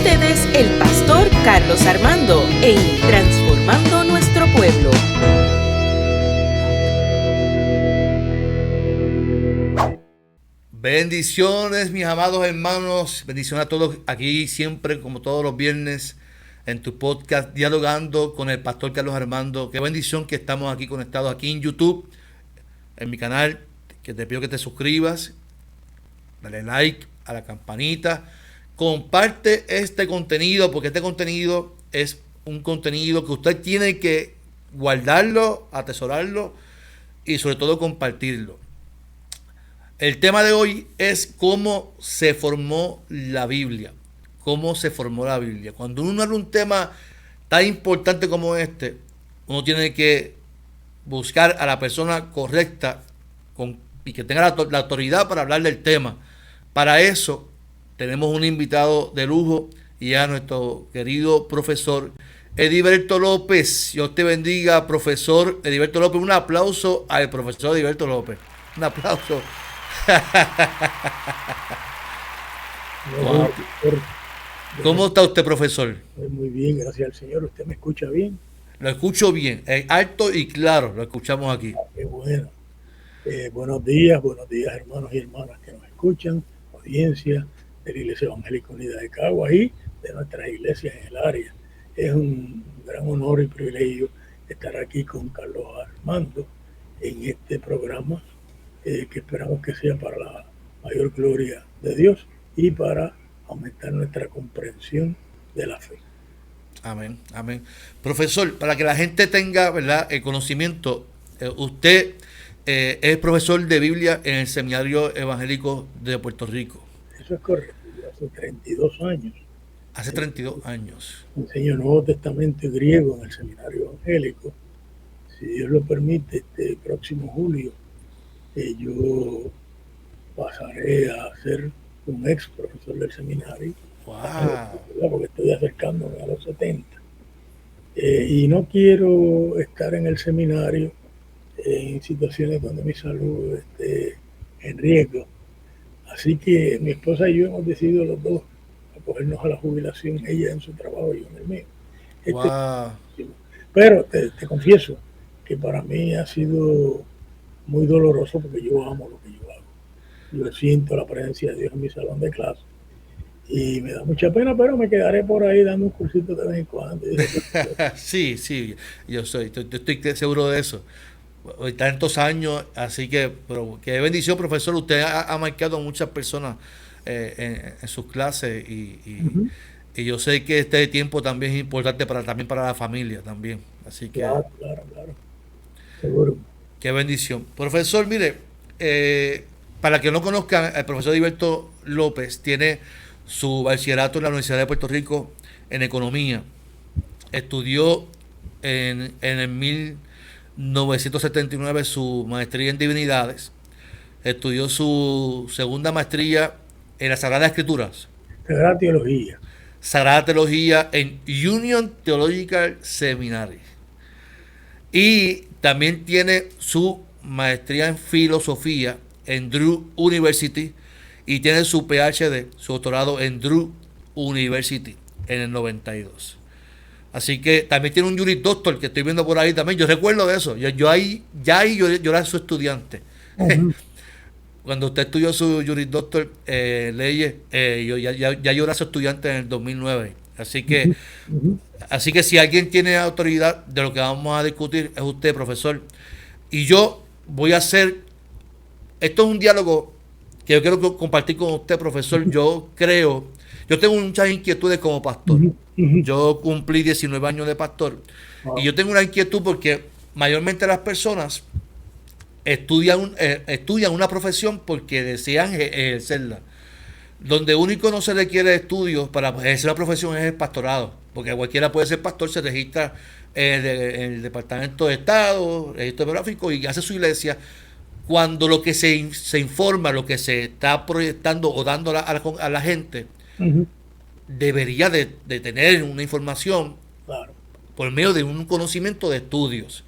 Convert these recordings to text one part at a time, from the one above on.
ustedes el pastor Carlos Armando en Transformando Nuestro Pueblo. Bendiciones, mis amados hermanos. Bendiciones a todos aquí siempre, como todos los viernes, en tu podcast, dialogando con el pastor Carlos Armando. Qué bendición que estamos aquí conectados aquí en YouTube, en mi canal, que te pido que te suscribas, dale like a la campanita, comparte este contenido, porque este contenido es un contenido que usted tiene que guardarlo, atesorarlo y sobre todo compartirlo. El tema de hoy es cómo se formó la Biblia. Cómo se formó la Biblia. Cuando uno habla de un tema tan importante como este, uno tiene que buscar a la persona correcta y que tenga la autoridad para hablar del tema. Para eso tenemos un invitado de lujo y a nuestro querido profesor Ediberto López. Dios te bendiga, profesor Ediberto López. Un aplauso al profesor Ediberto López. Un aplauso. Wow. ¿Cómo está usted, profesor? Muy bien, gracias al Señor. ¿Usted me escucha bien? Lo escucho bien, alto y claro, lo escuchamos aquí. Qué bueno. Buenos días, hermanos y hermanas que nos escuchan, audiencia de la Iglesia Evangélica Unida de Caguas y de nuestras iglesias en el área. Es un gran honor y privilegio estar aquí con Carlos Armando en este programa que esperamos que sea para la mayor gloria de Dios y para aumentar nuestra comprensión de la fe. Amén, amén. Profesor, para que la gente tenga, ¿verdad?, el conocimiento, usted es profesor de Biblia en el Seminario Evangélico de Puerto Rico. Eso es correcto, hace 32 años. Hace 32 años. Enseño Nuevo Testamento y griego en el Seminario Evangélico. Si Dios lo permite, este próximo julio yo pasaré a ser un ex profesor del seminario. Wow. Porque estoy acercándome a los 70. Y no quiero estar en el seminario en situaciones donde mi salud esté en riesgo. Así que mi esposa y yo hemos decidido los dos acogernos a la jubilación, ella en su trabajo y yo en el mío. Wow. Pero te confieso que para mí ha sido muy doloroso porque yo amo lo que yo hago. Yo siento la presencia de Dios en mi salón de clase y me da mucha pena, pero me quedaré por ahí dando un cursito de vez en cuando. Sí, yo estoy seguro de eso. Tantos años, así que, pero qué bendición, profesor. Usted ha marcado a muchas personas en sus clases y yo sé que este tiempo también es importante también para la familia también. Así que claro. Seguro. Qué bendición. Profesor, mire, para que no conozcan, el profesor Ediberto López tiene su bachillerato en la Universidad de Puerto Rico en Economía. Estudió en el 1979 su maestría en Divinidades. Estudió su segunda maestría en las Sagradas Escrituras. Sagrada Teología. Sagrada Teología en Union Theological Seminary. Y también tiene su maestría en filosofía en Drew University y tiene su PhD, su doctorado en Drew University en el 92. Así que también tiene un Juris Doctor que estoy viendo por ahí también. Yo recuerdo de eso. Yo era su estudiante. Uh-huh. Cuando usted estudió su Juris Doctor leyes, yo era su estudiante en el 2009. Así que, así que si alguien tiene autoridad de lo que vamos a discutir es usted, profesor. Y yo voy a hacer, esto es un diálogo que yo quiero compartir con usted, profesor. Yo tengo muchas inquietudes como pastor. Yo cumplí 19 años de pastor. Y yo tengo una inquietud porque mayormente las personas estudian una profesión porque desean ejercerla. Donde único no se requiere estudios para ejercer la profesión es el pastorado, porque cualquiera puede ser pastor, se registra en el Departamento de Estado, registro demográfico y hace su iglesia. Cuando lo que se informa, lo que se está proyectando o dando a la gente, debería de tener una información por medio de un conocimiento de estudios.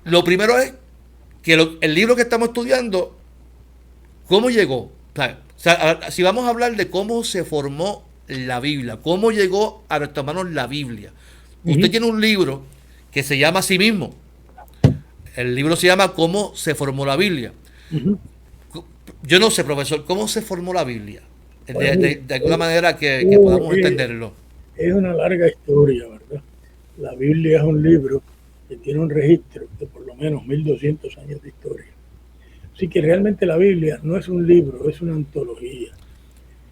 Lo primero es que el libro que estamos estudiando, ¿cómo llegó? O sea, si vamos a hablar de cómo se formó la Biblia? ¿Cómo llegó a nuestras manos la Biblia? Usted tiene un libro que se llama a sí mismo. El libro se llama ¿Cómo se formó la Biblia? Yo no sé, profesor, ¿cómo se formó la Biblia? De alguna manera que podamos entenderlo. Es una larga historia, ¿verdad? La Biblia es un libro que tiene un registro de por lo menos 1200 años de historia. Así que realmente la Biblia no es un libro, es una antología.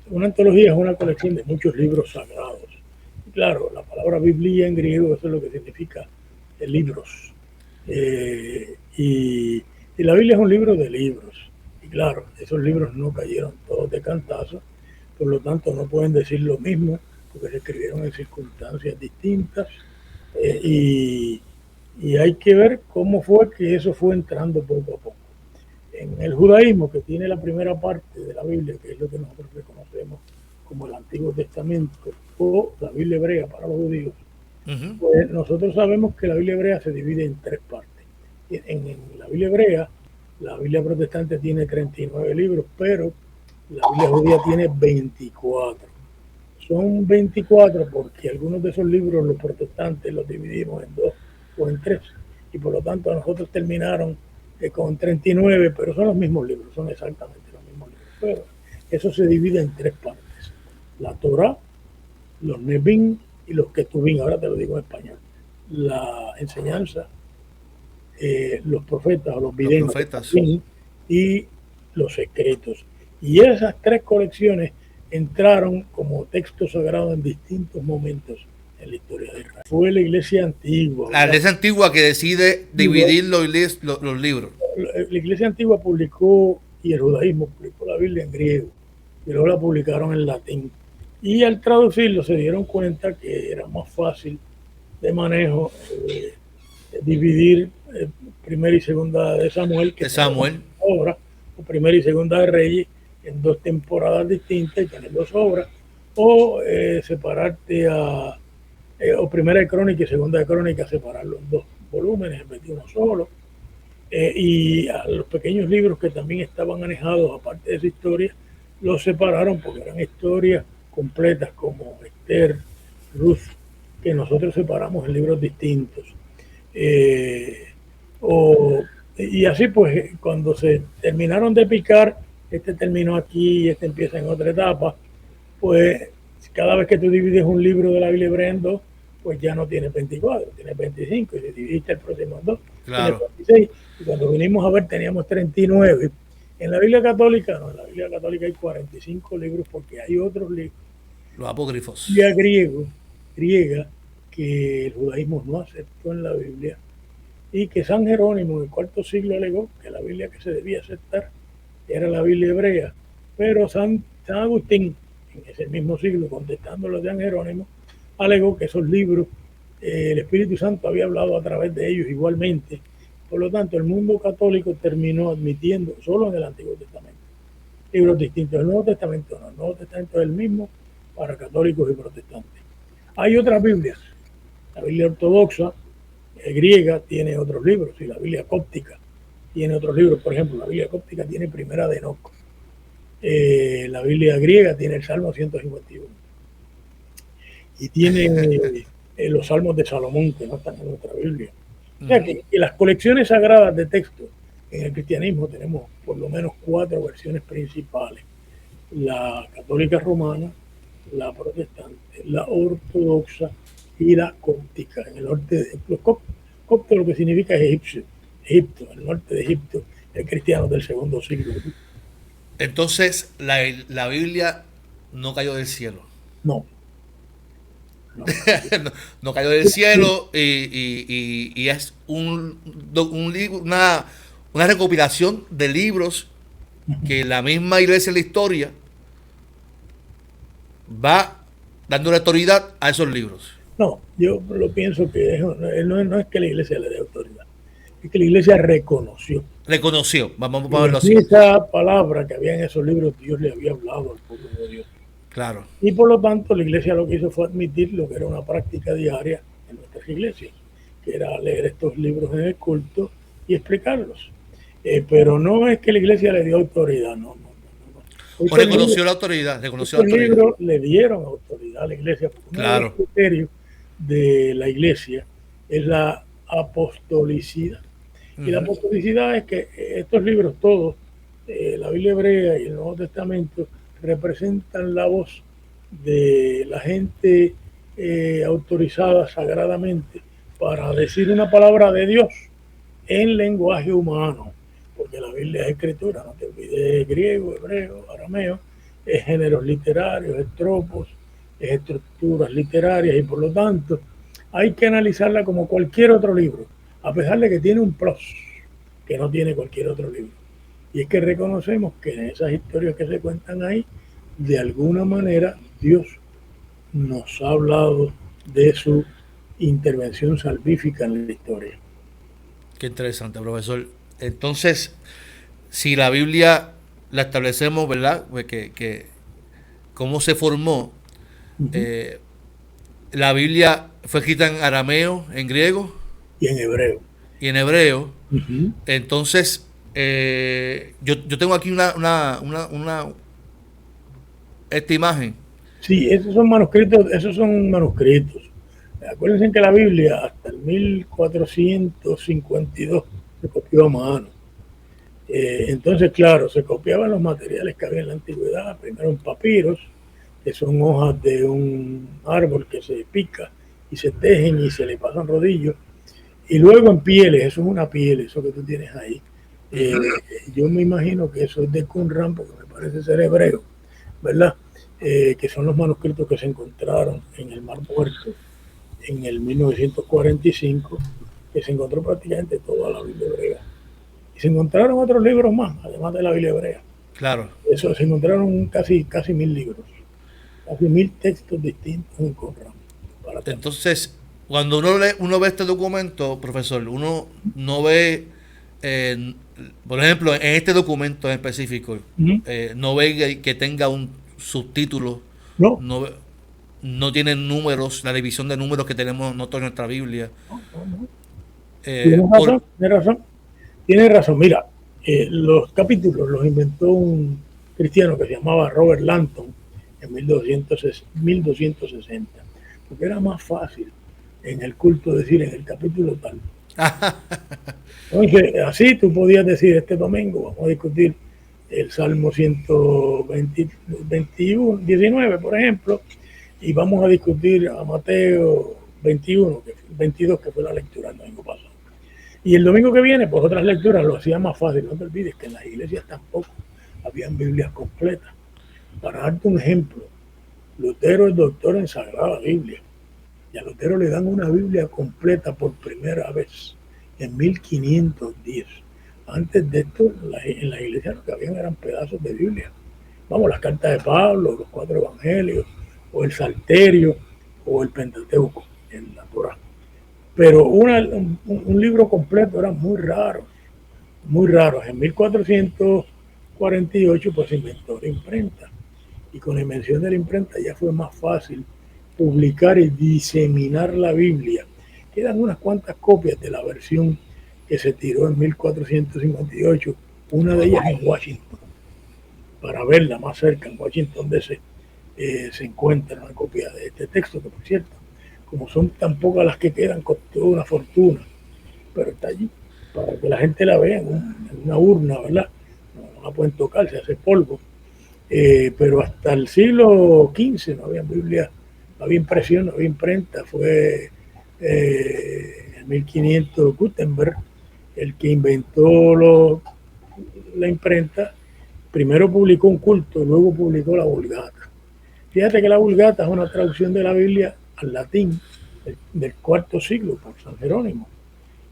Una antología es una colección de muchos libros sagrados. Y claro, la palabra Biblia en griego, eso es lo que significa libros. Y la Biblia es un libro de libros. Y claro, esos libros no cayeron todos de cantazo, por lo tanto no pueden decir lo mismo, porque se escribieron en circunstancias distintas. Y hay que ver cómo fue que eso fue entrando poco a poco. En el judaísmo, que tiene la primera parte de la Biblia, que es lo que nosotros reconocemos como el Antiguo Testamento o la Biblia hebrea para los judíos, pues nosotros sabemos que la Biblia hebrea se divide en tres partes. En la Biblia hebrea, la Biblia protestante tiene 39 libros, pero la Biblia judía tiene 24. Son 24 porque algunos de esos libros los protestantes los dividimos en dos o en tres, y por lo tanto a nosotros terminaron con 39, pero son los mismos libros, son exactamente los mismos libros, pero eso se divide en tres partes: la Torah, los Nebim y los Ketubim. Ahora te lo digo en español: la enseñanza, los profetas o los videntes, y los secretos. Y esas tres colecciones entraron como textos sagrados en distintos momentos en la historia de Israel. Fue la iglesia antigua. La iglesia antigua que decide dividir los libros. La iglesia antigua publicó, y el judaísmo publicó la Biblia en griego, y luego la publicaron en latín. Y al traducirlo se dieron cuenta que era más fácil de manejo dividir primera y segunda de Samuel, que obras, o primera y segunda de Reyes, en dos temporadas distintas y tener dos obras, o separarte o primera de Crónica y segunda de Crónica, separarlo en dos volúmenes en vez de uno solo. Y a los pequeños libros que también estaban anejados, aparte de esa historia, los separaron porque eran historias completas como Esther, Ruth, que nosotros separamos en libros distintos. Y así pues, cuando se terminaron de picar, este terminó aquí y este empieza en otra etapa, pues cada vez que tú divides un libro de la Biblia hebrea en dos, pues ya no tienes 24, tienes 25, y si dividiste el próximo en dos, tienes 26, y cuando vinimos a ver teníamos 39. En la Biblia católica, no, en la Biblia católica hay 45 libros porque hay otros libros, los apócrifos, Biblia griega, que el judaísmo no aceptó en la Biblia, y que San Jerónimo en el IV siglo alegó que la Biblia que se debía aceptar era la Biblia hebrea, pero San Agustín, en ese mismo siglo, contestando lo de San Jerónimo, alegó que esos libros, el Espíritu Santo había hablado a través de ellos igualmente. Por lo tanto, el mundo católico terminó admitiendo solo en el Antiguo Testamento libros distintos. El Nuevo Testamento no, el Nuevo Testamento es el mismo para católicos y protestantes. Hay otras Biblias. La Biblia ortodoxa griega tiene otros libros, y la Biblia cóptica tiene otros libros. Por ejemplo, la Biblia cóptica tiene Primera de Enoc. La Biblia griega tiene el Salmo 151. Y tiene los Salmos de Salomón, que no están en nuestra Biblia. O sea que las colecciones sagradas de texto en el cristianismo tenemos por lo menos 4 versiones principales: la católica romana, la protestante, la ortodoxa y la cóptica. En el norte de los copto lo que significa es Egipto, el norte de Egipto, el cristiano del segundo siglo. Entonces la Biblia no cayó del cielo. No. No cayó del cielo, y es un libro, una recopilación de libros que la misma iglesia en la historia va dándole autoridad a esos libros. No, yo lo pienso que no es que la iglesia le dé autoridad, es que la iglesia reconoció. Vamos a verlo así. Esa palabra que había en esos libros, Dios le había hablado al pueblo de Dios. Claro. Y por lo tanto la iglesia lo que hizo fue admitir lo que era una práctica diaria en nuestras iglesias, que era leer estos libros en el culto y explicarlos. Pero no es que la iglesia le dio autoridad, no. O reconoció la autoridad. Estos libros le dieron autoridad a la iglesia, porque uno de los criterios de la iglesia es la apostolicidad. Y la apostolicidad es que estos libros todos, la Biblia hebrea y el Nuevo Testamento, representan la voz de la gente autorizada sagradamente para decir una palabra de Dios en lenguaje humano, porque la Biblia es escritura, no te olvides, griego, hebreo, arameo, es géneros literarios, es tropos, es estructuras literarias, y por lo tanto hay que analizarla como cualquier otro libro, a pesar de que tiene un plus que no tiene cualquier otro libro. Y es que reconocemos que en esas historias que se cuentan ahí, de alguna manera Dios nos ha hablado de su intervención salvífica en la historia. Qué interesante, profesor. Entonces, si la Biblia la establecemos, ¿verdad? Pues que cómo se formó, la Biblia fue escrita en arameo, en griego y en hebreo. Y en hebreo. Entonces, yo tengo aquí esta imagen. Sí, esos son manuscritos. Acuérdense que la Biblia hasta el 1452 se copió a mano. Entonces, claro, se copiaban los materiales que había en la antigüedad, primero en papiros, que son hojas de un árbol que se pica y se tejen y se le pasan rodillos, y luego en pieles, eso es una piel, eso que tú tienes ahí. Yo me imagino que eso es de Qumran, porque me parece ser hebreo, ¿verdad? Que son los manuscritos que se encontraron en el Mar Muerto en el 1945, que se encontró prácticamente toda la Biblia hebrea. Y se encontraron otros libros más, además de la Biblia hebrea. Claro. Eso, se encontraron casi 1000 libros, casi 1000 textos distintos en Qumran. Entonces, cuando uno ve este documento, profesor, uno no ve, por ejemplo, en este documento en específico, no ve que tenga un subtítulo, no tiene números, la división de números que tenemos nosotros en nuestra Biblia. Tiene razón. Mira, los capítulos los inventó un cristiano que se llamaba Robert Langton en 1260, porque era más fácil en el culto decir en el capítulo tal. Entonces, así tú podías decir: este domingo vamos a discutir el Salmo 119, por ejemplo, y vamos a discutir a Mateo 22, que fue la lectura el domingo pasado. Y el domingo que viene, pues otras lecturas lo hacía más fácil. No te olvides que en las iglesias tampoco habían Biblias completas. Para darte un ejemplo, Lutero es doctor en Sagrada Biblia, y a Lutero le dan una Biblia completa por primera vez en 1510. Antes de esto, en la iglesia lo que habían eran pedazos de Biblia. Vamos, las cartas de Pablo, los 4 evangelios, o el Salterio, o el Pentateuco en la Torá. Pero un libro completo era muy raro, muy raro. En 1448 pues se inventó la imprenta, y con la invención de la imprenta ya fue más fácil publicar y diseminar la Biblia. Quedan unas cuantas copias de la versión que se tiró en 1458, una de ellas en Washington, para verla más cerca, en Washington DC, se encuentra una copia de este texto, que por cierto, como son tan pocas las que quedan, costó una fortuna, pero está allí, para que la gente la vea en una urna, ¿verdad? No la pueden tocar, se hace polvo. Pero hasta el siglo XV no había Biblia, no había impresión, no había imprenta. Fue en 1500 Gutenberg el que inventó la imprenta. Primero publicó un culto, luego publicó la Vulgata. Fíjate que la Vulgata es una traducción de la Biblia al latín del IV siglo por San Jerónimo.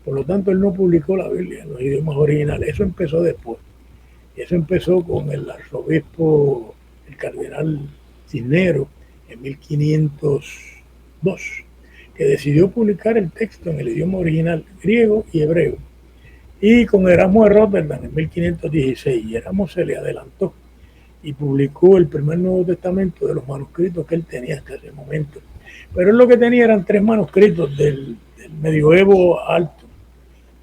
Por lo tanto, él no publicó la Biblia en los idiomas originales. Eso empezó después. Eso empezó con el arzobispo, el cardenal Cisneros, en 1502, que decidió publicar el texto en el idioma original griego y hebreo. Y con Erasmo de Rotterdam en 1516, y Erasmo se le adelantó y publicó el primer Nuevo Testamento de los manuscritos que él tenía hasta ese momento. Pero él lo que tenía eran 3 manuscritos del medioevo alto.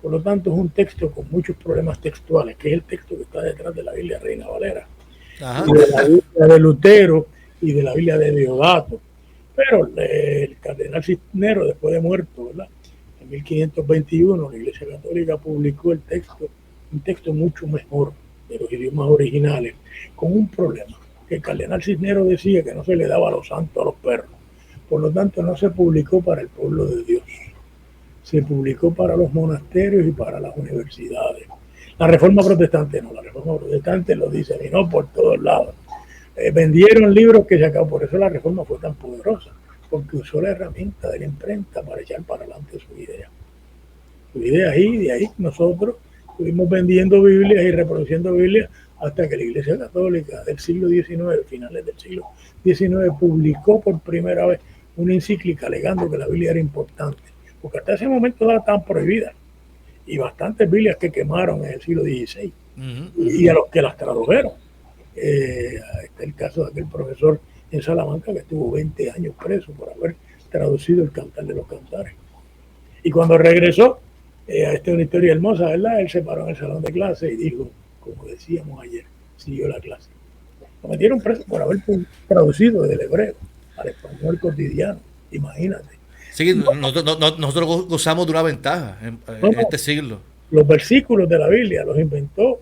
Por lo tanto, es un texto con muchos problemas textuales, que es el texto que está detrás de la Biblia Reina Valera. Ajá. y de la Biblia de Lutero y de la Biblia de Deodato. Pero el cardenal Cisneros, después de muerto, ¿verdad?, en 1521, la Iglesia Católica publicó el texto, un texto mucho mejor de los idiomas originales, con un problema, que el cardenal Cisneros decía que no se le daba a los santos a los perros. Por lo tanto, no se publicó para el pueblo de Dios. Se publicó para los monasterios y para las universidades. La Reforma Protestante no, la Reforma Protestante lo diseminó por todos lados. Vendieron libros que se acabó, por eso la Reforma fue tan poderosa, porque usó la herramienta de la imprenta para echar para adelante su idea. Su idea, y de ahí nosotros estuvimos vendiendo Biblias y reproduciendo Biblias hasta que la Iglesia Católica del siglo XIX, finales del siglo XIX, publicó por primera vez una encíclica alegando que la Biblia era importante, porque hasta ese momento estaban prohibidas, y bastantes Biblias que quemaron en el siglo XVI, y a los que las tradujeron. Está el caso de aquel profesor en Salamanca que estuvo 20 años preso por haber traducido el Cantar de los Cantares. Y cuando regresó, esta es una historia hermosa, ¿verdad? Él se paró en el salón de clase y dijo, como decíamos ayer, siguió la clase. Lo metieron preso por haber traducido del hebreo al español cotidiano, imagínate. Sí, nosotros gozamos de una ventaja en este siglo. Los versículos de la Biblia los inventó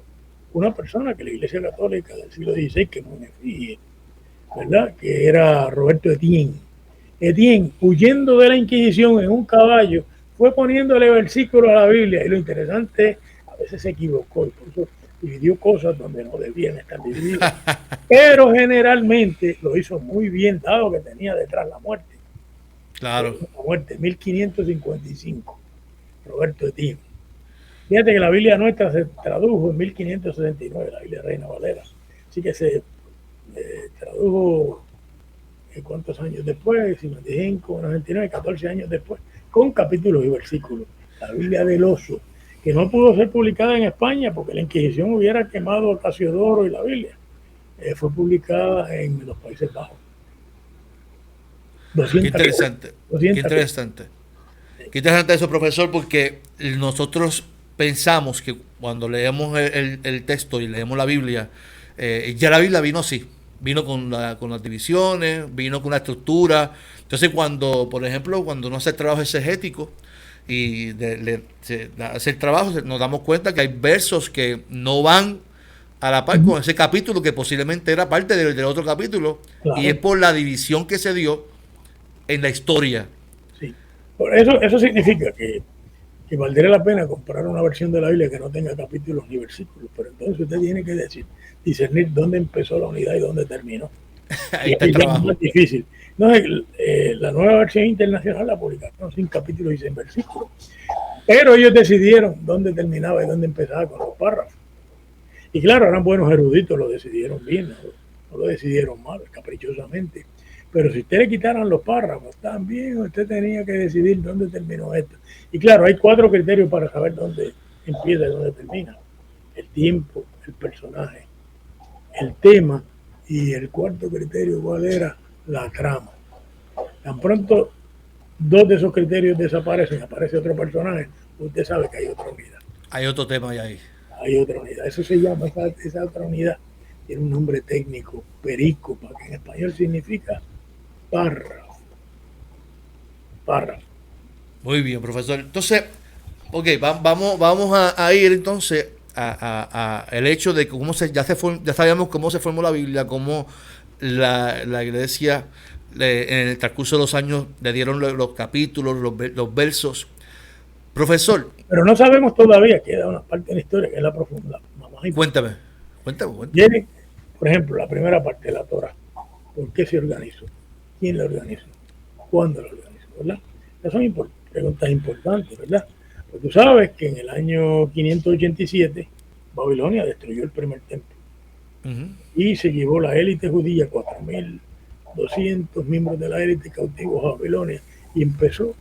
una persona que la Iglesia Católica del siglo XVI quemó en efigie, ¿verdad?, que era Roberto Etienne. Etienne, huyendo de la Inquisición en un caballo, fue poniéndole versículos a la Biblia, y lo interesante es, a veces se equivocó y por eso dividió cosas donde no debían estar divididas, pero generalmente lo hizo muy bien, dado que tenía detrás la muerte. Claro. La muerte, 1555, Roberto Etienne. Fíjate que la Biblia nuestra se tradujo en 1569, la Biblia Reina Valera. Así que se tradujo, ¿cuántos años después? 55, 99, 14 años después, con capítulos y versículos. La Biblia del Oso, que no pudo ser publicada en España porque la Inquisición hubiera quemado a Casiodoro y la Biblia. Fue publicada en los Países Bajos. 200, qué interesante. 200. Qué interesante. Qué interesante eso, profesor, porque nosotros pensamos que cuando leemos el texto y leemos la Biblia, ya la Biblia vino así, vino con las divisiones, vino con una estructura. Entonces cuando, por ejemplo, cuando uno hace trabajo exegético y hace el trabajo, nos damos cuenta que hay versos que no van a la par con ese capítulo que posiblemente era parte del otro capítulo, claro, y es por la división que se dio en la historia. Sí. Eso significa que valdría la pena comprar una versión de la Biblia que no tenga capítulos ni versículos, pero entonces usted tiene que discernir dónde empezó la unidad y dónde terminó. Ahí está el trabajo. Es más difícil. No, la nueva versión internacional la publicaron sin capítulos y sin versículos, pero ellos decidieron dónde terminaba y dónde empezaba con los párrafos. Y claro, eran buenos eruditos, lo decidieron bien, no lo decidieron mal, caprichosamente. Pero si usted le quitaran los párrafos, también usted tenía que decidir dónde terminó esto. Y claro, hay 4 criterios para saber dónde empieza y dónde termina. El tiempo, el personaje, el tema, y el 4º criterio, ¿cuál era? La trama. Tan pronto 2 de esos criterios desaparecen, aparece otro personaje, usted sabe que hay otra unidad. Hay otro tema ahí. Hay otra unidad. Eso se llama, esa otra unidad tiene un nombre técnico, perícopa, que en español significa párrafo. Muy bien, profesor. Entonces, ok, vamos a ir entonces a el hecho de cómo ya sabíamos cómo se formó la Biblia, cómo la iglesia en el transcurso de los años le dieron los capítulos, los versos. Profesor. Pero no sabemos todavía, queda una parte de la historia que es la profunda. Cuéntame. Viene, por ejemplo, la primera parte de la Torá. ¿Por qué se organizó? ¿Quién la organizó? ¿Cuándo la organizó? ¿Verdad? Esas son preguntas importantes, ¿verdad? Pues tú sabes que en el año 587 Babilonia destruyó el primer templo. Y se llevó la élite judía, 4.200 miembros de la élite cautivos a Babilonia, y empezó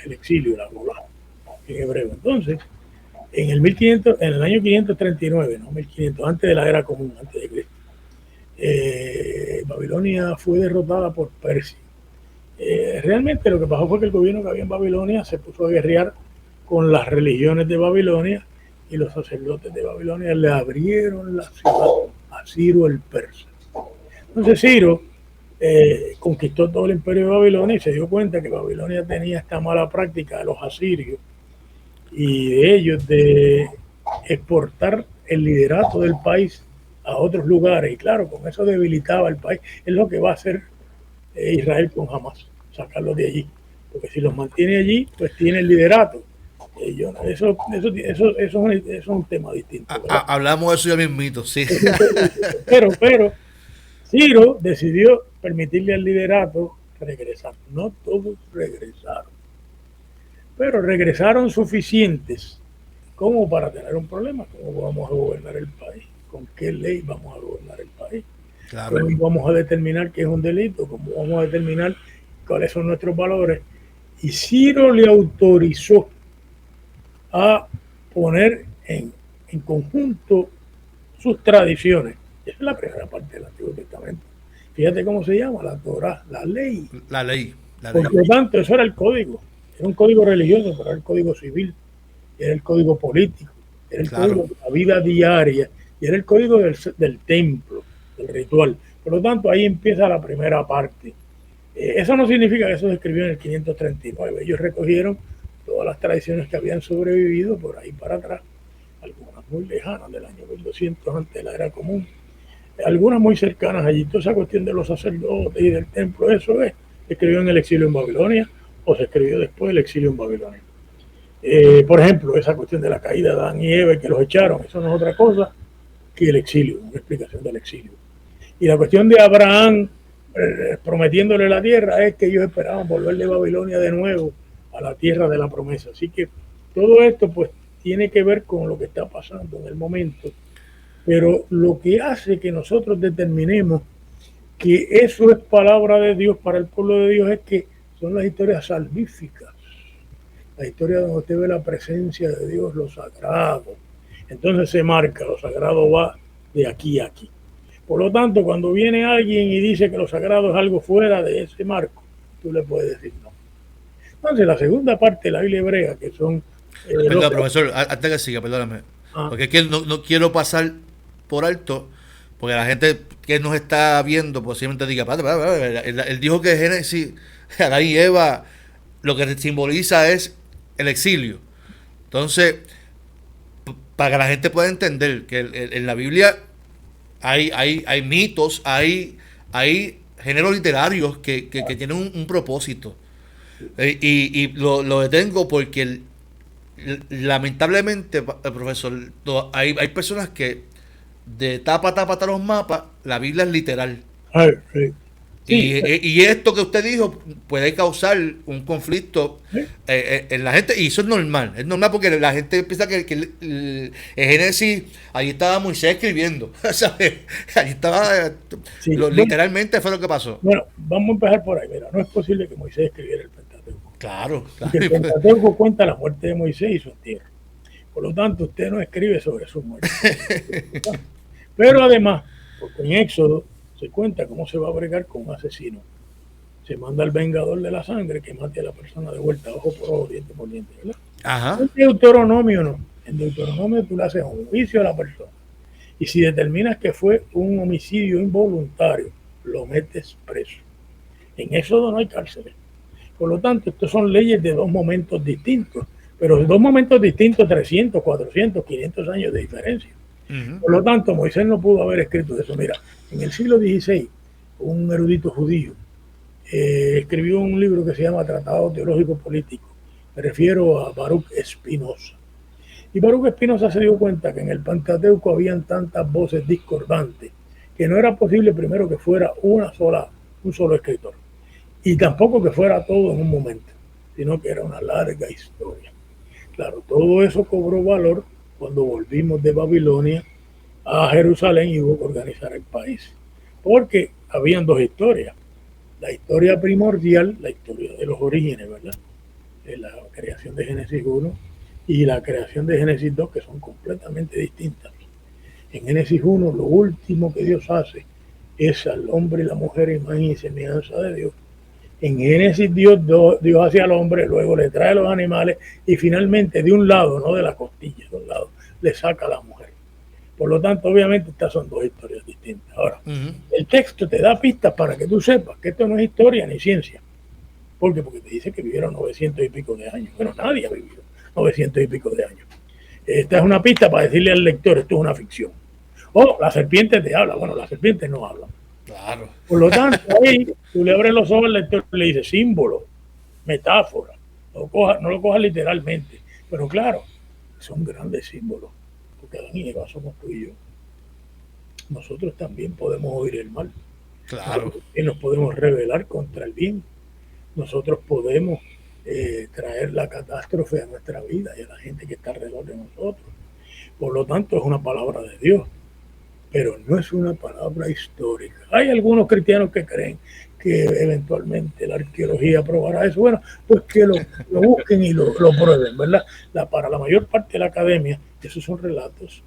el exilio, la golá, en hebreo. Entonces, en el año 539, no 1500, antes de la era común, antes de Cristo, Babilonia fue derrotada por Persia. Realmente lo que pasó fue que el gobierno que había en Babilonia se puso a guerrear con las religiones de Babilonia, y los sacerdotes de Babilonia le abrieron la ciudad a a Ciro el persa. Entonces Ciro conquistó todo el imperio de Babilonia y se dio cuenta que Babilonia tenía esta mala práctica de los asirios y de ellos de exportar el liderato del país a otros lugares, y claro, con eso debilitaba el país. Es lo que va a hacer Israel con Hamas, sacarlos de allí, porque si los mantiene allí, pues tiene el liderato. Eso es un tema distinto. Hablamos de eso ya mismito, sí. Pero Ciro decidió permitirle al liderato regresar. No todos regresaron, pero regresaron suficientes como para tener un problema. ¿Cómo vamos a gobernar el país? ¿Con qué ley vamos a gobernar el país? Claro. ¿Cómo vamos a determinar qué es un delito? ¿Cómo vamos a determinar cuáles son nuestros valores? Y Ciro le autorizó a poner en conjunto sus tradiciones. Esa es la primera parte del Antiguo Testamento. Fíjate cómo se llama, la Torá, la ley. La ley. Por lo tanto, eso era el código. Era un código religioso, pero era el código civil, era el código político, era el código de la vida diaria, y era el código del templo, del ritual. Por lo tanto, ahí empieza la primera parte. Eso no significa que eso se escribió en el 539. Ellos recogieron todas las tradiciones que habían sobrevivido por ahí para atrás, algunas muy lejanas del año 1200 antes de la era común, algunas muy cercanas allí. Toda esa cuestión de los sacerdotes y del templo, eso se escribió en el exilio en Babilonia o se escribió después del exilio en Babilonia. Por ejemplo, esa cuestión de la caída de Adán y Eva, que los echaron, eso no es otra cosa que el exilio, una explicación del exilio. Y la cuestión de Abraham prometiéndole la tierra es que ellos esperaban volver de Babilonia de nuevo a la tierra de la promesa. Así que todo esto pues tiene que ver con lo que está pasando en el momento, pero lo que hace que nosotros determinemos que eso es palabra de Dios para el pueblo de Dios es que son las historias salvíficas, la historia donde usted ve la presencia de Dios, lo sagrado. Entonces se marca, lo sagrado va de aquí a aquí. Por lo tanto, cuando viene alguien y dice que lo sagrado es algo fuera de ese marco, tú le puedes decir no. Entonces, la segunda parte de la Biblia hebrea, que son... Venga, profesor, antes que siga, perdóname. Porque es que no quiero pasar por alto, porque la gente que nos está viendo posiblemente diga, él dijo que Génesis, Adán y Eva, lo que simboliza es el exilio. Entonces, para que la gente pueda entender que en la Biblia hay mitos, hay géneros literarios que tienen un propósito. Y lo detengo porque lamentablemente, profesor, hay personas que de tapa los mapas, la Biblia es literal. Sí. Y esto que usted dijo puede causar un conflicto en la gente, y eso es normal porque la gente piensa que en Génesis ahí estaba Moisés escribiendo, ¿sabes? Ahí estaba literalmente fue lo que pasó. Bueno, vamos a empezar por ahí. Mira, no es posible que Moisés escribiera el Pentateuco. Claro. El Pentateuco cuenta la muerte de Moisés y su entierro. Por lo tanto, usted no escribe sobre su muerte. Pero además, porque en Éxodo se cuenta cómo se va a bregar con un asesino. Se manda al vengador de la sangre que mate a la persona de vuelta, ojo por ojo, diente por diente, ¿verdad? Ajá. En Deuteronomio no. En Deuteronomio tú le haces un juicio a la persona. Y si determinas que fue un homicidio involuntario, lo metes preso. En Éxodo no hay cárceles. Por lo tanto, estos son leyes de dos momentos distintos. Pero dos momentos distintos, 300, 400, 500 años de diferencia. Por lo tanto, Moisés no pudo haber escrito eso. Mira, en el siglo XVI, un erudito judío escribió un libro que se llama Tratado Teológico Político. Me refiero a Baruch Spinoza. Y Baruch Spinoza se dio cuenta que en el Pentateuco habían tantas voces discordantes que no era posible primero que fuera un solo escritor. Y tampoco que fuera todo en un momento, sino que era una larga historia. Claro, todo eso cobró valor cuando volvimos de Babilonia a Jerusalén y hubo que organizar el país. Porque habían dos historias. La historia primordial, la historia de los orígenes, ¿verdad? De la creación de Génesis 1 y la creación de Génesis 2, que son completamente distintas. En Génesis 1, lo último que Dios hace es al hombre y la mujer imagen y semejanza de Dios. En Génesis Dios hace al hombre, luego le trae a los animales y finalmente de un lado, no de la costilla, de un lado, le saca a la mujer. Por lo tanto, obviamente, estas son dos historias distintas. Ahora, Ujú. el texto te da pistas para que tú sepas que esto no es historia ni ciencia. ¿Por qué? Porque te dice que vivieron 900 y pico de años. Bueno, nadie ha vivido 900 y pico de años. Esta es una pista para decirle al lector, esto es una ficción. O la serpiente te habla. Bueno, las serpientes no hablan. Claro. Por lo tanto, ahí tú le abres los ojos al lector y le dices símbolo, metáfora. No lo cojas literalmente. Pero claro, son grandes símbolos. Porque Adán y Eva somos tú y yo. Nosotros también podemos oír el mal. Claro. Y nos podemos rebelar contra el bien. Nosotros podemos traer la catástrofe a nuestra vida y a la gente que está alrededor de nosotros. Por lo tanto, es una palabra de Dios, pero no es una palabra histórica. Hay algunos cristianos que creen que eventualmente la arqueología probará eso. Bueno, pues que lo busquen y lo prueben, ¿verdad? Para la mayor parte de la academia, esos son relatos,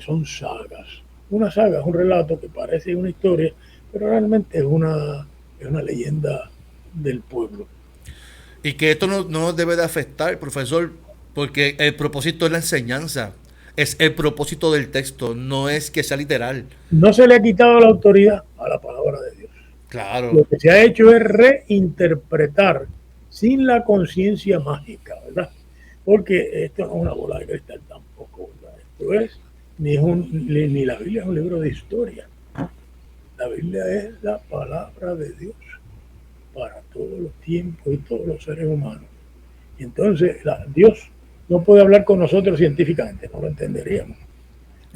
son sagas. Una saga es un relato que parece una historia, pero realmente es una leyenda del pueblo. Y que esto no nos debe de afectar, profesor, porque el propósito es la enseñanza. Es el propósito del texto, no es que sea literal. No se le ha quitado la autoridad a la palabra de Dios. Claro. Lo que se ha hecho es reinterpretar sin la conciencia mágica, ¿verdad? Porque esto no es una bola de cristal tampoco, ¿verdad? Esto es, ni la Biblia es un libro de historia. La Biblia es la palabra de Dios para todos los tiempos y todos los seres humanos. Y entonces Dios no puede hablar con nosotros científicamente, no lo entenderíamos.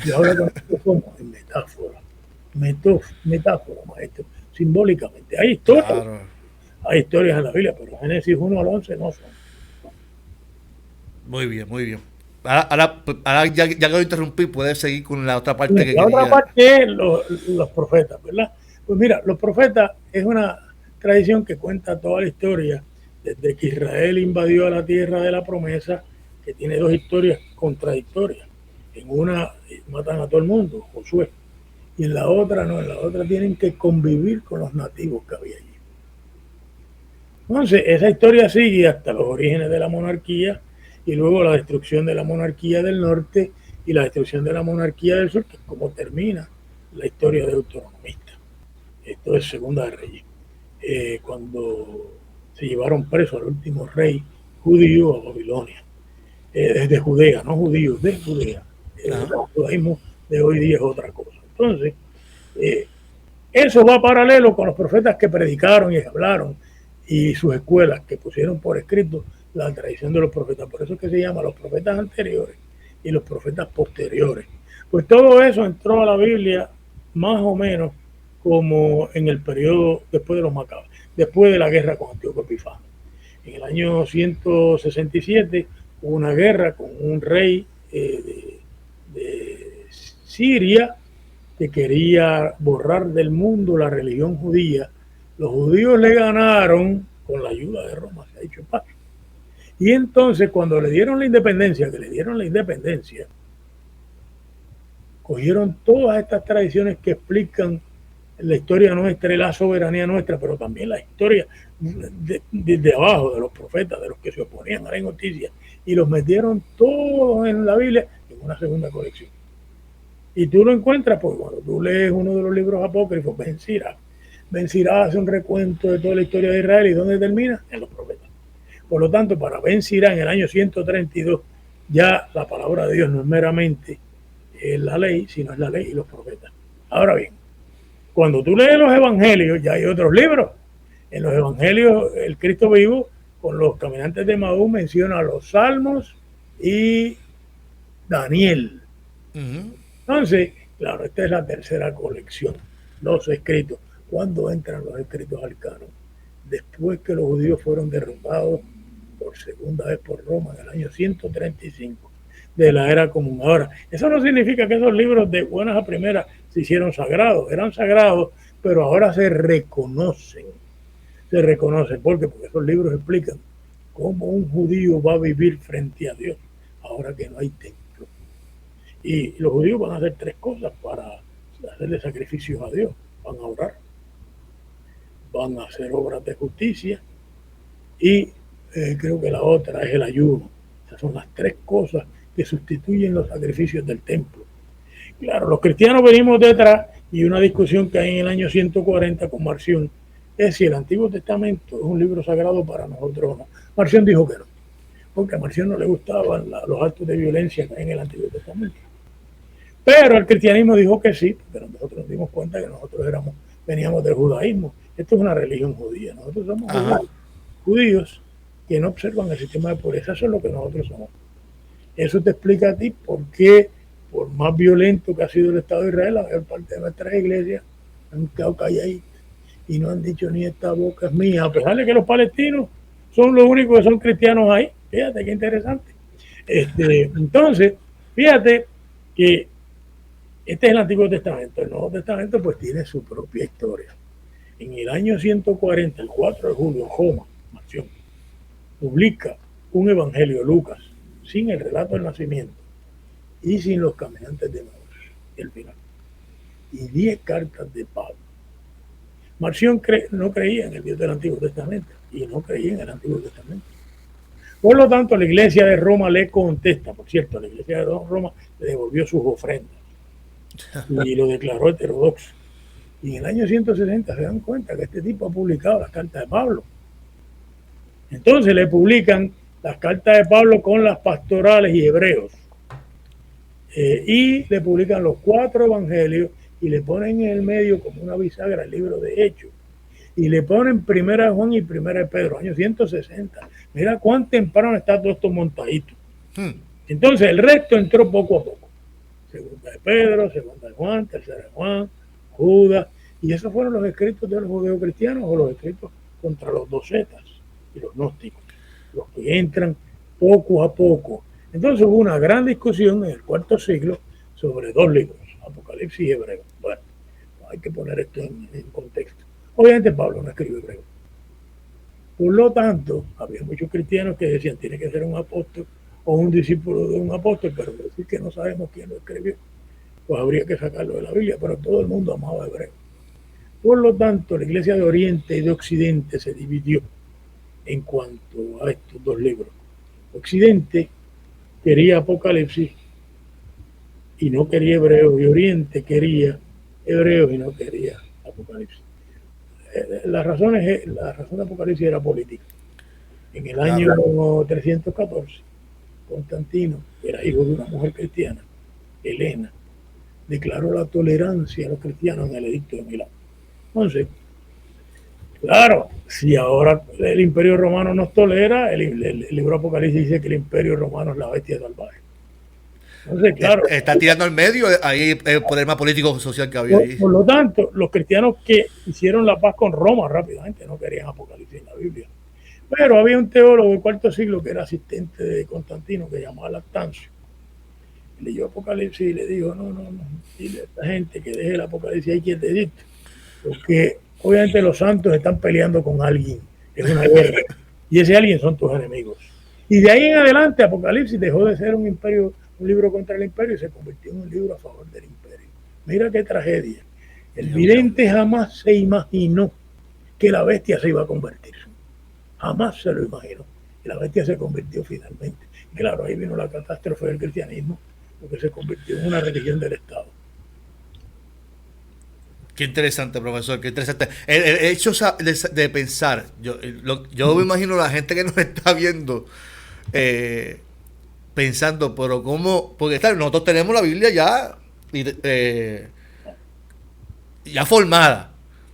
Dios habla con nosotros como en metáfora, metáfora, maestro, simbólicamente. Hay historias, Claro. hay historias en la Biblia, pero Génesis 1 al 11 no son. Muy bien, muy bien. Ahora ya que lo interrumpí, puedes seguir con la otra parte que La otra quería. parte es los profetas, ¿verdad? Pues mira, los profetas es una tradición que cuenta toda la historia desde que Israel invadió a la tierra de la promesa, que tiene dos historias contradictorias. En una matan a todo el mundo, Josué, y en la otra no, en la otra tienen que convivir con los nativos que había allí. Entonces, esa historia sigue hasta los orígenes de la monarquía y luego la destrucción de la monarquía del norte y la destrucción de la monarquía del sur, que es como termina la historia de Deuteronomista. Esto es Segunda de Reyes. Cuando se llevaron preso al último rey judío a Babilonia, de Judea, no judíos, de Judea. El judaísmo de hoy día es otra cosa. Entonces, eso va paralelo con los profetas que predicaron y hablaron y sus escuelas que pusieron por escrito la tradición de los profetas. Por eso es que se llama los profetas anteriores y los profetas posteriores. Pues todo eso entró a la Biblia más o menos como en el periodo después de los Macabeos, después de la guerra con Antíoco Epifano. En el año 167 hubo una guerra con un rey de Siria que quería borrar del mundo la religión judía. Los judíos le ganaron con la ayuda de Roma, se ha dicho paso. Y entonces cuando le dieron la independencia, cogieron todas estas tradiciones que explican la historia nuestra y la soberanía nuestra, pero también la historia de abajo, de los profetas, de los que se oponían a la injusticia, y los metieron todos en la Biblia en una segunda colección. Y tú lo encuentras porque cuando tú lees uno de los libros apócrifos, Ben Sira hace un recuento de toda la historia de Israel y ¿dónde termina? En los profetas. Por lo tanto, para Ben Sira en el año 132 ya la palabra de Dios no es meramente la ley, sino es la ley y los profetas. Ahora bien, cuando tú lees los evangelios, ya hay otros libros. En los evangelios, el Cristo vivo, con los caminantes de Maús, menciona los Salmos y Daniel. Entonces, claro, esta es la tercera colección, los escritos. ¿Cuándo entran los escritos al canon? Después que los judíos fueron derrumbados por segunda vez por Roma en el año 135 de la era común. Ahora, eso no significa que esos libros de buenas a primeras se hicieron sagrados, eran sagrados, pero ahora se reconocen. ¿Por qué? Porque esos libros explican cómo un judío va a vivir frente a Dios ahora que no hay templo. Y los judíos van a hacer tres cosas para hacerle sacrificios a Dios. Van a orar, van a hacer obras de justicia y creo que la otra es el ayuno. Esas son las tres cosas que sustituyen los sacrificios del templo. Claro, los cristianos venimos detrás y una discusión que hay en el año 140 con Marción es si el Antiguo Testamento es un libro sagrado para nosotros o no. Marción dijo que no, porque a Marción no le gustaban los actos de violencia que hay en el Antiguo Testamento. Pero el cristianismo dijo que sí, pero nosotros nos dimos cuenta que nosotros veníamos del judaísmo. Esto es una religión judía. Nosotros somos judíos que no observan el sistema de pureza. Eso es lo que nosotros somos. Eso te explica a ti por qué, por más violento que ha sido el Estado de Israel, la mayor parte de nuestras iglesias han quedado calladitas y no han dicho ni esta boca es mía, a pesar de que los palestinos son los únicos que son cristianos ahí. Fíjate qué interesante. Entonces, fíjate que este es el Antiguo Testamento. El Nuevo Testamento pues tiene su propia historia. En el año 140, el 4 de julio, Roma, Marción, publica un evangelio, Lucas, sin el relato del nacimiento y sin los caminantes de Maús, el final. Y 10 cartas de Pablo. Marción no creía en el Dios del Antiguo Testamento y no creía en el Antiguo Testamento. Por lo tanto, la iglesia de Roma le contesta. Por cierto, la iglesia de Roma le devolvió sus ofrendas y lo declaró heterodoxo. Y en el año 160 se dan cuenta que este tipo ha publicado las cartas de Pablo. Entonces le publican las cartas de Pablo con las pastorales y hebreos. Y le publican los 4 evangelios y le ponen en el medio como una bisagra el libro de Hechos. Y le ponen Primera de Juan y Primera de Pedro, año 160. Mira cuán temprano está todo esto montadito. Entonces el resto entró poco a poco. Segunda de Pedro, Segunda de Juan, Tercera de Juan, Judas. Y esos fueron los escritos de los judeocristianos o los escritos contra los docetas y los gnósticos, los que entran poco a poco. Entonces hubo una gran discusión en el cuarto siglo sobre 2 libros, Apocalipsis y Hebreo. Bueno, hay que poner esto en contexto. Obviamente Pablo no escribe hebreo. Por lo tanto, había muchos cristianos que decían tiene que ser un apóstol o un discípulo de un apóstol, pero decir que no sabemos quién lo escribió, pues habría que sacarlo de la Biblia, pero todo el mundo amaba hebreo. Por lo tanto, la iglesia de Oriente y de Occidente se dividió en cuanto a estos 2 libros. Occidente quería Apocalipsis y no quería Hebreo, y Oriente quería Hebreo y no quería Apocalipsis. La razón de Apocalipsis era política. En el año 314, Constantino, que era hijo de una mujer cristiana, Helena, declaró la tolerancia a los cristianos en el Edicto de Milán. Entonces, claro, si ahora el Imperio Romano nos tolera, el libro Apocalipsis dice que el Imperio Romano es la bestia salvaje. Entonces, claro, está tirando al medio ahí el poder más político social que había ahí. Por lo tanto, los cristianos que hicieron la paz con Roma rápidamente no querían Apocalipsis en la Biblia. Pero había un teólogo del cuarto siglo que era asistente de Constantino, que llamaba Lactancio. Leyó Apocalipsis y le dijo, no, dile a esta gente que deje el Apocalipsis ahí quietecito, porque obviamente los santos están peleando con alguien, es una guerra, y ese alguien son tus enemigos. Y de ahí en adelante Apocalipsis dejó de ser un libro contra el imperio y se convirtió en un libro a favor del imperio. Mira qué tragedia. El vidente jamás se imaginó que la bestia se iba a convertir. Jamás se lo imaginó. Y la bestia se convirtió finalmente. Y claro, ahí vino la catástrofe del cristianismo, porque se convirtió en una religión del Estado. Qué interesante, profesor, qué interesante. El hecho de pensar, yo me imagino la gente que nos está viendo pensando, pero cómo, porque claro, nosotros tenemos la Biblia ya formada,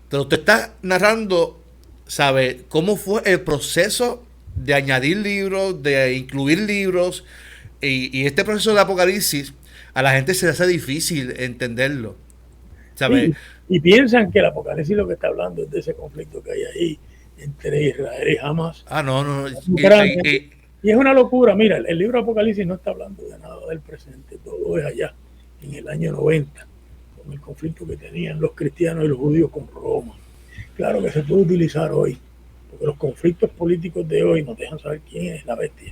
pero usted está narrando, ¿sabe cómo fue el proceso de añadir libros, de incluir libros, y este proceso de Apocalipsis a la gente se le hace difícil entenderlo, ¿sabe? Sí, y piensan que el Apocalipsis lo que está hablando es de ese conflicto que hay ahí entre Israel y Hamas. No. Y es una locura. Mira, el libro Apocalipsis no está hablando de nada del presente. Todo es allá, en el año 90, con el conflicto que tenían los cristianos y los judíos con Roma. Claro que se puede utilizar hoy, porque los conflictos políticos de hoy nos dejan saber quién es la bestia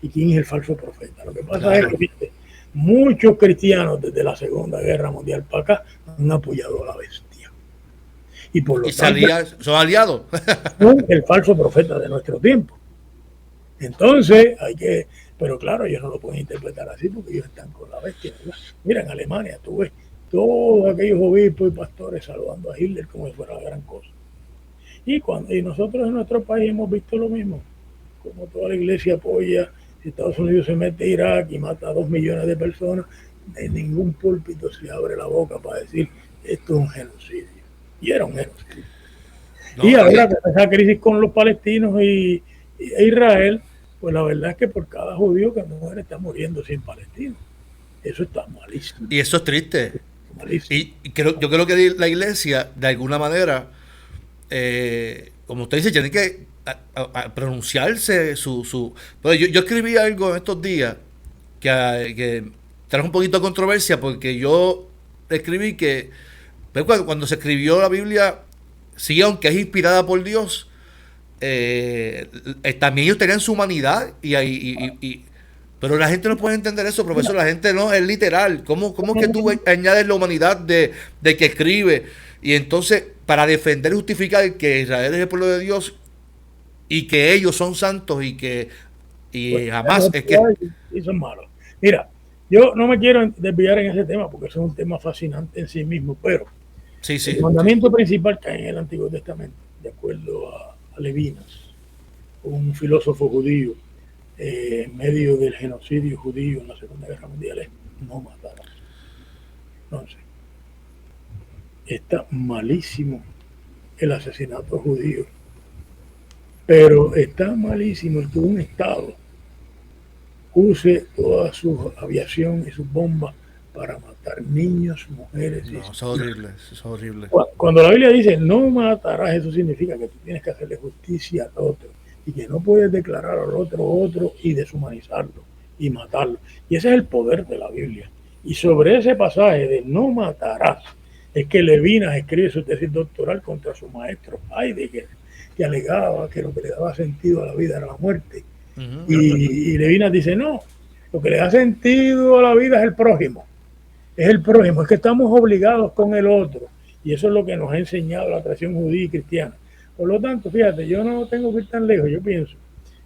y quién es el falso profeta. Lo que pasa es que, ¿viste? Muchos cristianos desde la Segunda Guerra Mundial para acá han apoyado a la bestia. Y por lo tanto, son aliados. Son el falso profeta de nuestro tiempo. Entonces, hay que Pero claro, ellos no lo pueden interpretar así porque ellos están con la bestia, ¿verdad? Mira, en Alemania tú ves todos aquellos obispos y pastores saludando a Hitler como si fuera la gran cosa. Y nosotros en nuestro país hemos visto lo mismo, como toda la iglesia apoya, si Estados Unidos se mete a Irak y mata a 2 millones de personas, en ningún púlpito se abre la boca para decir esto es un genocidio. Y era un genocidio. No, y ahora con esa crisis con los palestinos e Israel, pues la verdad es que por cada judío que muere está muriendo 100 palestinos. Eso está malísimo. Y eso es triste. Y yo creo que la iglesia, de alguna manera, como usted dice, tiene que a pronunciarse Pero yo escribí algo en estos días que trajo un poquito de controversia, porque yo escribí que cuando se escribió la Biblia, sí, aunque es inspirada por Dios, también ellos tenían su humanidad pero la gente no puede entender eso, profesor. La gente no es literal. ¿Cómo que tú añades la humanidad de que escribe? Y entonces, para defender y justificar que Israel es el pueblo de Dios y que ellos son santos y jamás es que... Y son malos. Mira, yo no me quiero desviar en ese tema porque es un tema fascinante en sí mismo, pero el mandamiento principal que hay en el Antiguo Testamento, de acuerdo a Levinas, un filósofo judío, en medio del genocidio judío en la Segunda Guerra Mundial, es no matarás. Entonces, está malísimo el asesinato judío, pero está malísimo el que un Estado use toda su aviación y sus bombas para matar niños, mujeres. No, eso es horrible, eso es horrible. Cuando la Biblia dice no matarás, eso significa que tú tienes que hacerle justicia al otro y que no puedes declarar al otro y deshumanizarlo y matarlo. Y ese es el poder de la Biblia. Y sobre ese pasaje de no matarás es que Levinas escribe su tesis doctoral contra su maestro Heidegger, que alegaba que lo que le daba sentido a la vida era la muerte. Uh-huh. Y Levinas dice, no, lo que le da sentido a la vida es el prójimo. Es el prójimo, es que estamos obligados con el otro. Y eso es lo que nos ha enseñado la tradición judía y cristiana. Por lo tanto, fíjate, yo no tengo que ir tan lejos. Yo pienso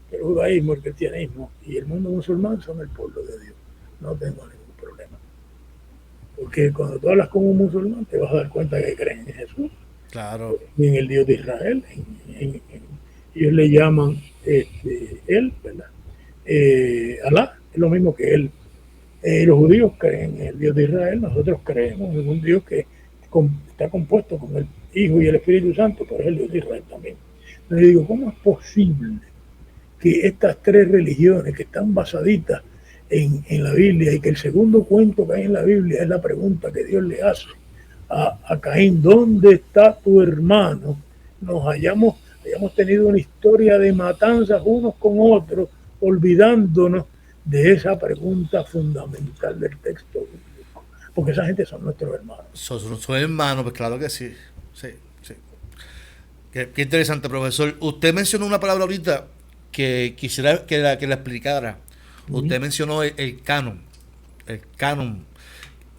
que el judaísmo, el cristianismo y el mundo musulmán son el pueblo de Dios. No tengo ningún problema. Porque cuando tú hablas con un musulmán te vas a dar cuenta que creen en Jesús. Claro. Y en el Dios de Israel. Ellos le llaman él, ¿verdad? Alá, es lo mismo que él. Los judíos creen en el Dios de Israel, nosotros creemos en un Dios que está compuesto con el Hijo y el Espíritu Santo, pero es el Dios de Israel también. Entonces digo, ¿cómo es posible que estas tres religiones que están basaditas en la Biblia y que el segundo cuento que hay en la Biblia es la pregunta que Dios le hace a Caín, ¿dónde está tu hermano? Nos hayamos tenido una historia de matanzas unos con otros, olvidándonos de esa pregunta fundamental del texto bíblico, porque esa gente son nuestros hermanos. Son hermanos, pues claro que sí. Sí. Qué interesante, profesor. Usted mencionó una palabra ahorita que quisiera que la explicara. Usted mencionó el canon. El canon.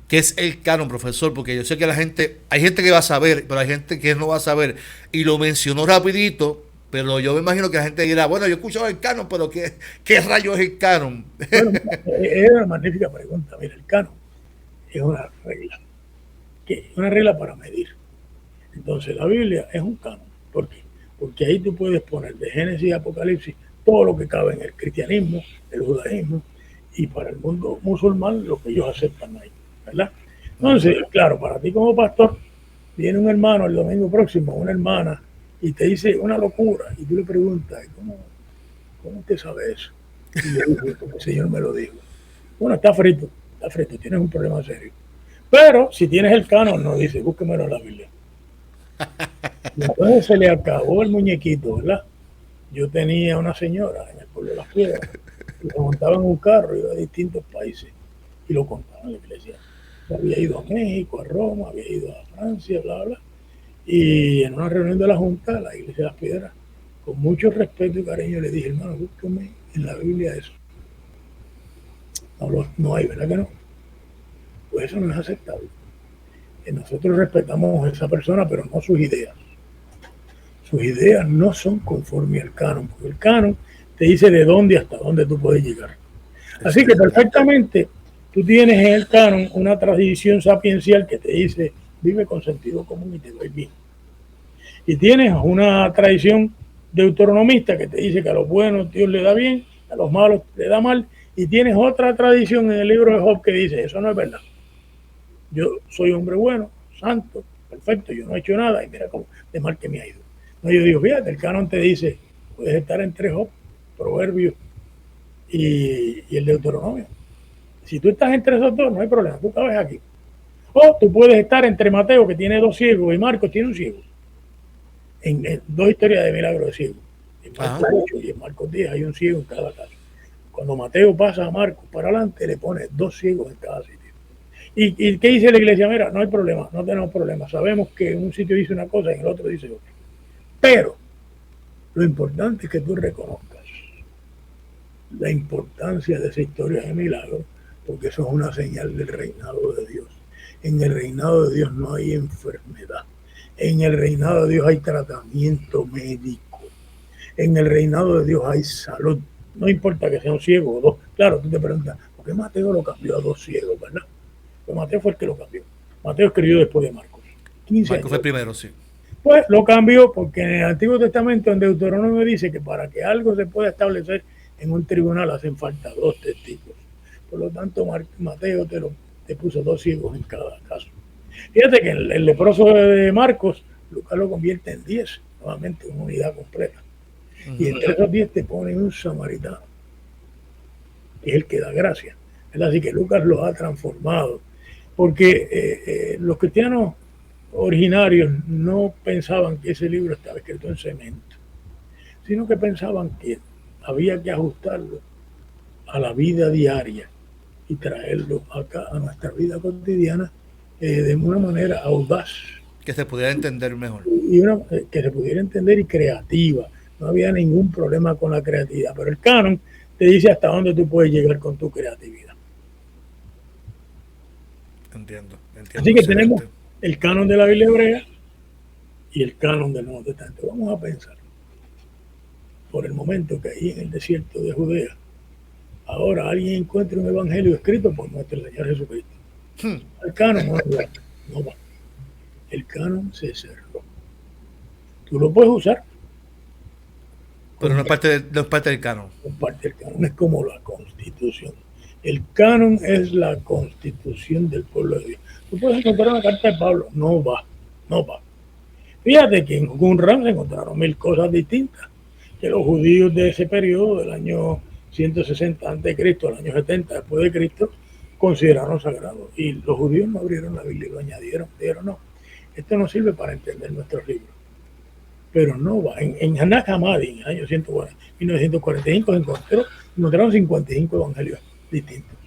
¿Qué es el canon, profesor? Porque yo sé que hay gente que va a saber, pero hay gente que no va a saber. Y lo mencionó rapidito, pero yo me imagino que la gente dirá, bueno, yo he escuchado el canon, pero ¿qué rayos es el canon? Bueno, es una magnífica pregunta. Mira, el canon es una regla. Una regla para medir. Entonces, la Biblia es un canon. ¿Por qué? Porque ahí tú puedes poner de Génesis a Apocalipsis todo lo que cabe en el cristianismo, el judaísmo, y para el mundo musulmán lo que ellos aceptan ahí, ¿verdad? Entonces, claro, para ti como pastor, viene un hermano el domingo próximo, una hermana, y te dice una locura, y tú le preguntas, ¿cómo usted sabe eso? Y yo digo, porque el Señor me lo dijo. Bueno, está frito, tienes un problema serio. Pero si tienes el canon, no dice, búsquemelo en la Biblia. Y entonces se le acabó el muñequito, ¿verdad? Yo tenía una señora en el pueblo de Las Piedras, que se montaba en un carro, iba a distintos países, y lo contaba en la iglesia. Había ido a México, a Roma, había ido a Francia, bla, bla. Y en una reunión de la Junta, la iglesia de Las Piedras, con mucho respeto y cariño, le dije, hermano, búsqueme en la Biblia eso. No hay, ¿verdad que no? Pues eso no es aceptable. Nosotros respetamos a esa persona, pero no sus ideas. Sus ideas no son conforme al canon, porque el canon te dice de dónde hasta dónde tú puedes llegar. Así que perfectamente tú tienes en el canon una tradición sapiencial que te dice vive con sentido común y te va bien. Y tienes una tradición deuteronomista que te dice que a los buenos Dios le da bien, a los malos le da mal. Y tienes otra tradición en el libro de Job que dice eso no es verdad. Yo soy hombre bueno, santo, perfecto, yo no he hecho nada y mira cómo de mal que me ha ido. No, yo digo, fíjate, el canon te dice, puedes estar entre Job, Proverbios y el Deuteronomio. Si tú estás entre esos dos, no hay problema, tú cabes aquí. O tú puedes estar entre Mateo, que tiene 2 ciegos, y Marcos tiene un ciego. En 2 historias de milagro de ciego. En Marcos 8 y en Marcos 10 hay un ciego en cada caso. Cuando Mateo pasa a Marcos para adelante, le pone 2 ciegos en cada sitio. ¿Y qué dice la iglesia? Mira, no hay problema, no tenemos problema. Sabemos que en un sitio dice una cosa y en el otro dice otra. Pero lo importante es que tú reconozcas la importancia de esa historia de milagro, porque eso es una señal del reinado de Dios. En el reinado de Dios no hay enfermedad. En el reinado de Dios hay tratamiento médico. En el reinado de Dios hay salud. No importa que sea un ciego o 2. Claro, tú te preguntas, ¿por qué Mateo lo cambió a 2 ciegos, verdad? Pues Mateo fue el que lo cambió. Mateo escribió después de Marcos. Marcos fue primero, sí. Pues lo cambió porque en el Antiguo Testamento, en Deuteronomio, dice que para que algo se pueda establecer en un tribunal hacen falta 2 testigos. Por lo tanto, Mateo te puso 2 ciegos en cada caso. Fíjate que el leproso de Marcos, Lucas lo convierte en 10, nuevamente una unidad completa. Y entre esos 10 te pone un samaritano, que es el que da gracia. Así que Lucas los ha transformado. Porque los cristianos originarios no pensaban que ese libro estaba escrito en cemento, sino que pensaban que había que ajustarlo a la vida diaria y traerlo acá a nuestra vida cotidiana de una manera audaz. Que se pudiera entender mejor. Y que se pudiera entender y creativa. No había ningún problema con la creatividad, pero el canon te dice hasta dónde tú puedes llegar con tu creatividad. Entiendo. Así que tenemos el canon de la Biblia hebrea y el canon del Nuevo Testamento. Vamos a pensar por el momento que ahí en el desierto de Judea ahora alguien encuentra un evangelio escrito por nuestro Señor Jesucristo. El canon no va. El canon se cerró. Tú lo puedes usar, pero no es parte del canon. No es parte del canon, es como la Constitución. El canon es la Constitución del pueblo de Dios. Tú puedes encontrar una carta de Pablo, no va. Fíjate que en Qumran se encontraron 1000 cosas distintas que los judíos de ese periodo, del año 160 a.C. al año 70 después de Cristo, consideraron sagrado. Y los judíos no abrieron la Biblia y lo añadieron. Dijeron, no, esto no sirve para entender nuestros libros. Pero no va. En Hanach Hammadi, en el año 1945, encontraron 55 evangelios distintos.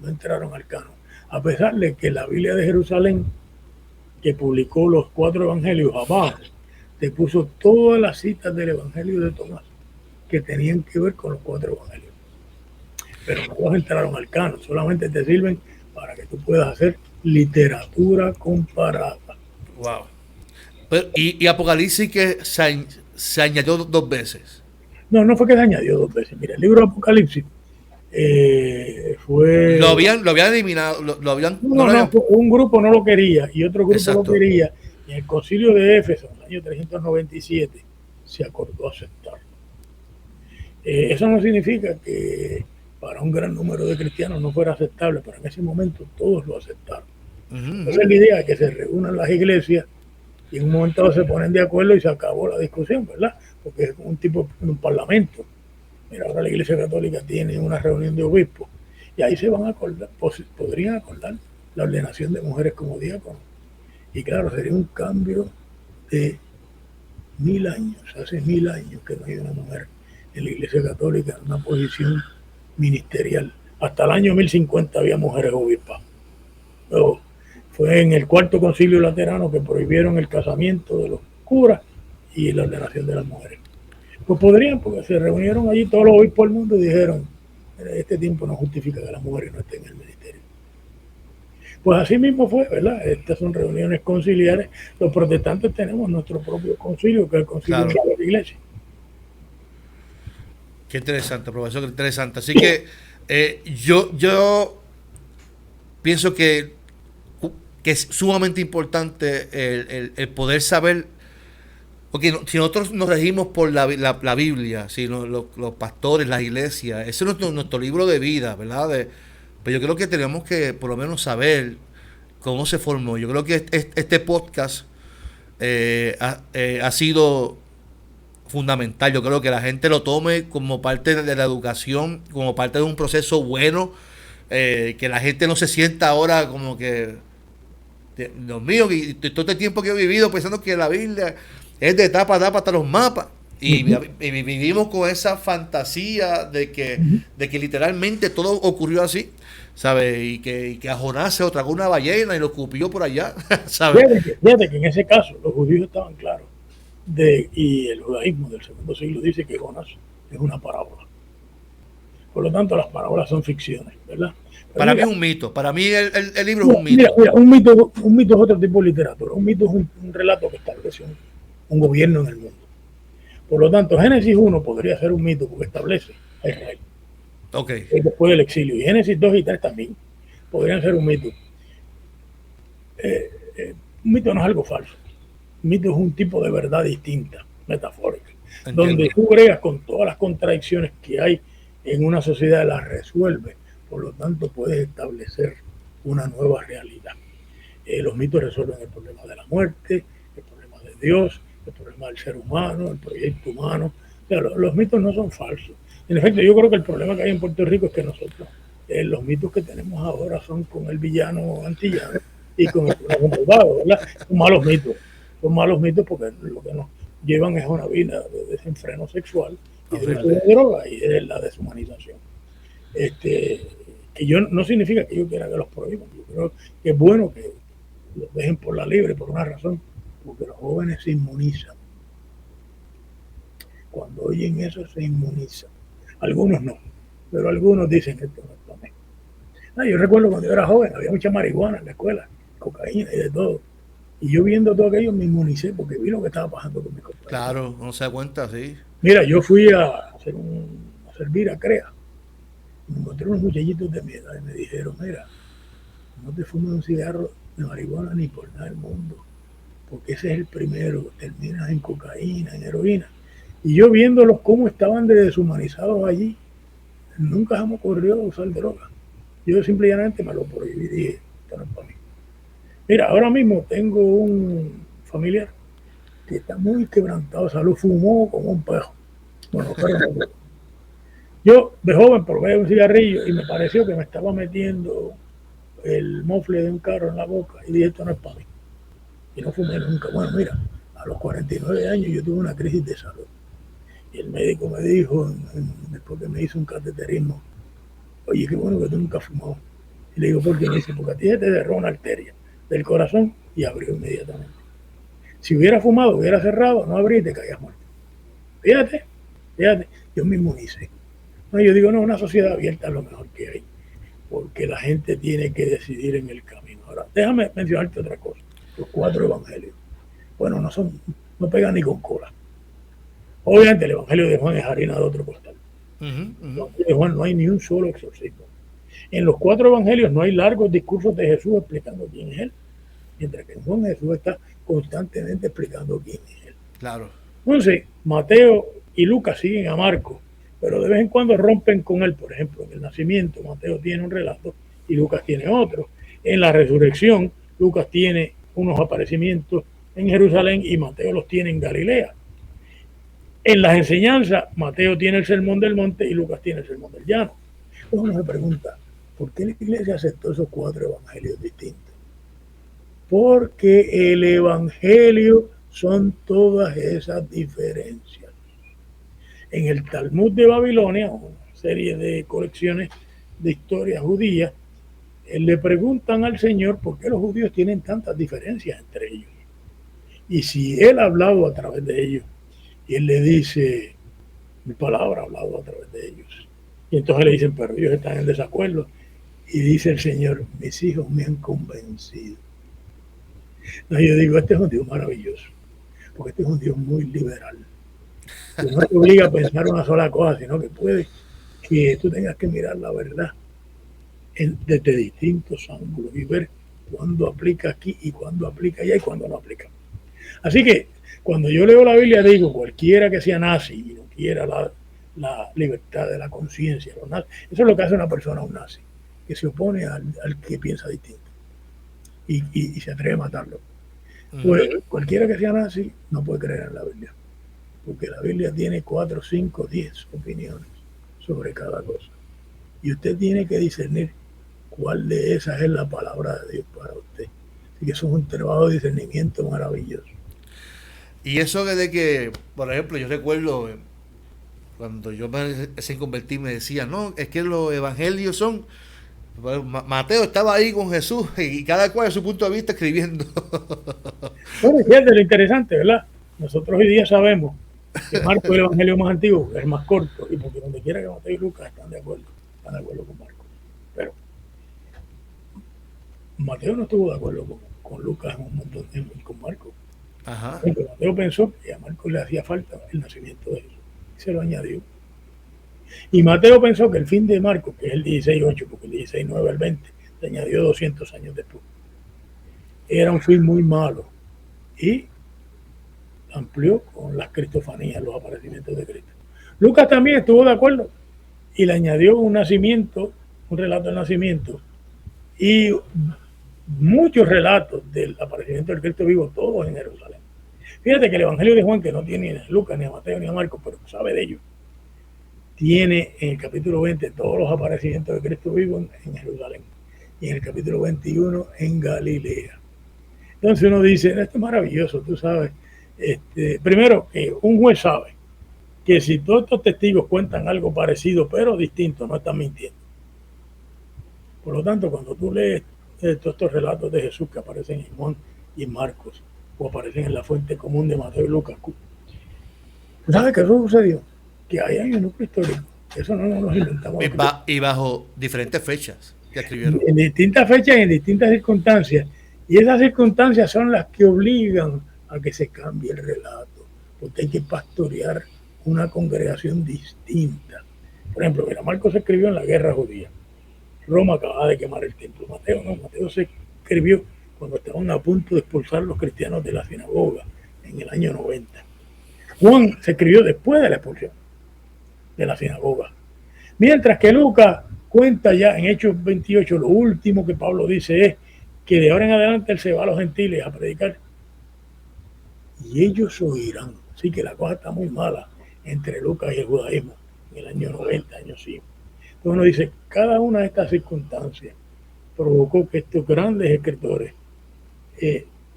No entraron al canon. A pesar de que la Biblia de Jerusalén, que publicó los 4 evangelios abajo, te puso todas las citas del evangelio de Tomás que tenían que ver con los 4 evangelios. Pero no los entraron al canon, solamente te sirven para que tú puedas hacer literatura comparada. Wow. Pero, y Apocalipsis que se añadió 2 veces. No fue que se añadió 2 veces. Mira, el libro de Apocalipsis fue... Lo habían eliminado. Un grupo no lo quería y otro grupo lo quería. Y en el concilio de Éfeso, en el año 397, se acordó aceptarlo. Eso no significa que para un gran número de cristianos no fuera aceptable, pero en ese momento todos lo aceptaron. Entonces la idea es que se reúnan las iglesias y en un momento se ponen de acuerdo y se acabó la discusión, ¿verdad? Porque es un parlamento. Mira, ahora la Iglesia Católica tiene una reunión de obispos y ahí se van a acordar, podrían acordar la ordenación de mujeres como diáconos. Y claro, sería un cambio de 1000 años. Hace 1000 años que no hay una mujer en la Iglesia Católica en una posición ministerial. Hasta el año 1050 había mujeres obispas. Luego, fue en el 4º Concilio Laterano que prohibieron el casamiento de los curas y la ordenación de las mujeres. Pues podrían, porque se reunieron allí todos los obispos del mundo y dijeron, este tiempo no justifica que las mujeres no estén en el ministerio. Pues así mismo fue, ¿verdad? Estas son reuniones conciliares. Los protestantes tenemos nuestro propio concilio, que es el concilio de la Iglesia. Qué interesante, profesor, qué interesante. Así que Yo pienso que es sumamente importante el poder saber, porque si nosotros nos regimos por la Biblia, si los pastores, las iglesias, ese es nuestro libro de vida, ¿verdad? Pero yo creo que tenemos que por lo menos saber cómo se formó. Yo creo que este podcast ha sido fundamental. Yo creo que la gente lo tome como parte de la educación, como parte de un proceso bueno, que la gente no se sienta ahora como que, Dios mío, y todo este tiempo que he vivido pensando que la Biblia es de tapa a tapa hasta los mapas. Y vivimos con esa fantasía de que literalmente todo ocurrió así, ¿sabes? Y que a Jonás se lo tragó una ballena y lo escupió por allá, ¿sabes? Fíjate que en ese caso los judíos estaban claros. Y el judaísmo del segundo siglo dice que Jonás es una parábola. Por lo tanto, las parábolas son ficciones, ¿verdad? Pero para mira, mí es un mito. Para mí el libro es un mito. Mira, un mito es otro tipo de literatura. Un mito es un relato que establece un gobierno en el mundo. Por lo tanto, Génesis 1 podría ser un mito porque establece a Israel. Okay. Después del exilio. Y Génesis 2 y 3 también podrían ser un mito. Un mito no es algo falso. Un mito es un tipo de verdad distinta, metafórica, entiendo, donde tú bregas con todas las contradicciones que hay en una sociedad, las resuelves. Por lo tanto, puedes establecer una nueva realidad. Los mitos resuelven el problema de la muerte, el problema de Dios, el problema del ser humano, el proyecto humano. O sea, los mitos no son falsos. En efecto, yo creo que el problema que hay en Puerto Rico es que nosotros, los mitos que tenemos ahora son con el villano antillano y con el malvado, ¿verdad? Son malos mitos. Son malos mitos porque lo que nos llevan es a una vida de desenfreno sexual y de droga y de la deshumanización. Que yo no significa que yo quiera que los prohíban. Yo creo que es bueno que los dejen por la libre por una razón, porque los jóvenes se inmunizan. Cuando oyen eso se inmunizan. Algunos no, pero algunos dicen que esto no es para mí. Yo recuerdo cuando yo era joven, había mucha marihuana en la escuela, cocaína y de todo. Y yo viendo todo aquello me inmunicé porque vi lo que estaba pasando con mis compañeros. Claro, no se da cuenta, sí. Mira, yo fui a servir a CREA. Me encontré unos muchachitos de mi edad y me dijeron, mira, no te fumes un cigarro de marihuana ni por nada del mundo, porque ese es el primero, terminas en cocaína, en heroína. Y yo viéndolos cómo estaban de deshumanizados allí, nunca se me ocurrió usar droga. Yo simplemente me lo prohibí y dije, esto no es para mí. Mira, ahora mismo tengo un familiar que está muy quebrantado de salud, fumó como un pejo. Bueno, pero yo de joven probé un cigarrillo y me pareció que me estaba metiendo el mofle de un carro en la boca y dije, esto no es para mí. Y no fumé nunca. Bueno, mira, a los 49 años yo tuve una crisis de salud. Y el médico me dijo, después que me hizo un cateterismo, oye, qué bueno que tú nunca has fumado. Y le digo, ¿por qué? Me dice, porque a ti se te derró una arteria del corazón y abrió inmediatamente. Si hubiera fumado, hubiera cerrado, no abría y te caías muerto. Fíjate, yo me inmunicé. No, yo digo, no, una sociedad abierta es lo mejor que hay, porque la gente tiene que decidir en el camino. Ahora, déjame mencionarte otra cosa. Los 4 evangelios. Bueno, no pegan ni con cola. Obviamente el evangelio de Juan es harina de otro costal. En el evangelio de Juan no hay ni un solo exorcismo. En los 4 evangelios no hay largos discursos de Jesús explicando quién es él, mientras que en Juan Jesús está constantemente explicando quién es él. Claro. Entonces, Mateo y Lucas siguen a Marcos, pero de vez en cuando rompen con él. Por ejemplo, en el nacimiento Mateo tiene un relato y Lucas tiene otro. En la resurrección, Lucas tiene unos aparecimientos en Jerusalén y Mateo los tiene en Galilea. En las enseñanzas, Mateo tiene el sermón del monte y Lucas tiene el sermón del llano. Entonces uno se pregunta, ¿por qué la iglesia aceptó esos 4 evangelios distintos? Porque el evangelio son todas esas diferencias. En el Talmud de Babilonia, una serie de colecciones de historias judías, le preguntan al Señor por qué los judíos tienen tantas diferencias entre ellos. Y si Él ha hablado a través de ellos, y Él le dice, mi palabra ha hablado a través de ellos. Y entonces le dicen, pero ellos están en desacuerdo. Y dice el Señor, mis hijos me han convencido. Entonces yo digo, este es un Dios maravilloso, porque este es un Dios muy liberal. Que no te obliga a pensar una sola cosa, sino que puede que tú tengas que mirar la verdad desde distintos ángulos y ver cuándo aplica aquí y cuándo aplica allá y cuándo no aplica. Así que cuando yo leo la Biblia digo, cualquiera que sea nazi y no quiera la libertad de la conciencia, eso es lo que hace una persona un nazi, que se opone al que piensa distinto y se atreve a matarlo. Pues cualquiera que sea nazi no puede creer en la Biblia, porque la Biblia tiene 4, 5, 10 opiniones sobre cada cosa. Y usted tiene que discernir cuál de esas es la palabra de Dios para usted. Así que eso es un trabajo de discernimiento maravilloso. Y eso de que, por ejemplo, yo recuerdo cuando yo me recién convertí, me decía, no, es que los evangelios son... Mateo estaba ahí con Jesús y cada cual de su punto de vista escribiendo. Bueno, fíjate lo interesante, ¿verdad? Nosotros hoy día sabemos que Marco es el evangelio más antiguo, es el más corto, y porque donde quiera que Mateo y Lucas están de acuerdo con Marco. Pero Mateo no estuvo de acuerdo con Lucas en un montón de tiempo, con Marco. Ajá. Porque Mateo pensó que a Marco le hacía falta el nacimiento de Jesús y se lo añadió. Y Mateo pensó que el fin de Marcos, que es el 16:8, porque el 16:9 al 20 se añadió 200 años después, era un fin muy malo y amplió con las cristofanías, los aparecimientos de Cristo. Lucas también estuvo de acuerdo y le añadió un nacimiento, un relato del nacimiento y muchos relatos del aparecimiento del Cristo vivo, todos en Jerusalén. Fíjate que el Evangelio de Juan, que no tiene ni a Lucas, ni a Mateo, ni a Marcos, pero sabe de ellos, tiene en el capítulo 20 todos los aparecimientos de Cristo vivo en Jerusalén y en el capítulo 21 en Galilea. Entonces uno dice, esto es maravilloso, tú sabes. Primero, que un juez sabe que si todos estos testigos cuentan algo parecido pero distinto, no están mintiendo. Por lo tanto, cuando tú lees todos estos relatos de Jesús que aparecen en Juan y en Marcos o aparecen en la fuente común de Mateo y Lucas, ¿sabes qué sucedió? Que hay un núcleo histórico. Eso no nos inventamos. Y bajo diferentes fechas que escribieron. En distintas fechas y en distintas circunstancias. Y esas circunstancias son las que obligan a que se cambie el relato. Porque hay que pastorear una congregación distinta. Por ejemplo, mira, Marcos se escribió en la guerra judía. Roma acababa de quemar el templo. Mateo se escribió cuando estaban a punto de expulsar a los cristianos de la sinagoga en el año 90. Juan se escribió después de la expulsión de la sinagoga. Mientras que Lucas cuenta ya en Hechos 28, lo último que Pablo dice es que de ahora en adelante él se va a los gentiles a predicar y ellos oirán. Así que la cosa está muy mala entre Lucas y el judaísmo en el año 90, año 100. Entonces uno dice, cada una de estas circunstancias provocó que estos grandes escritores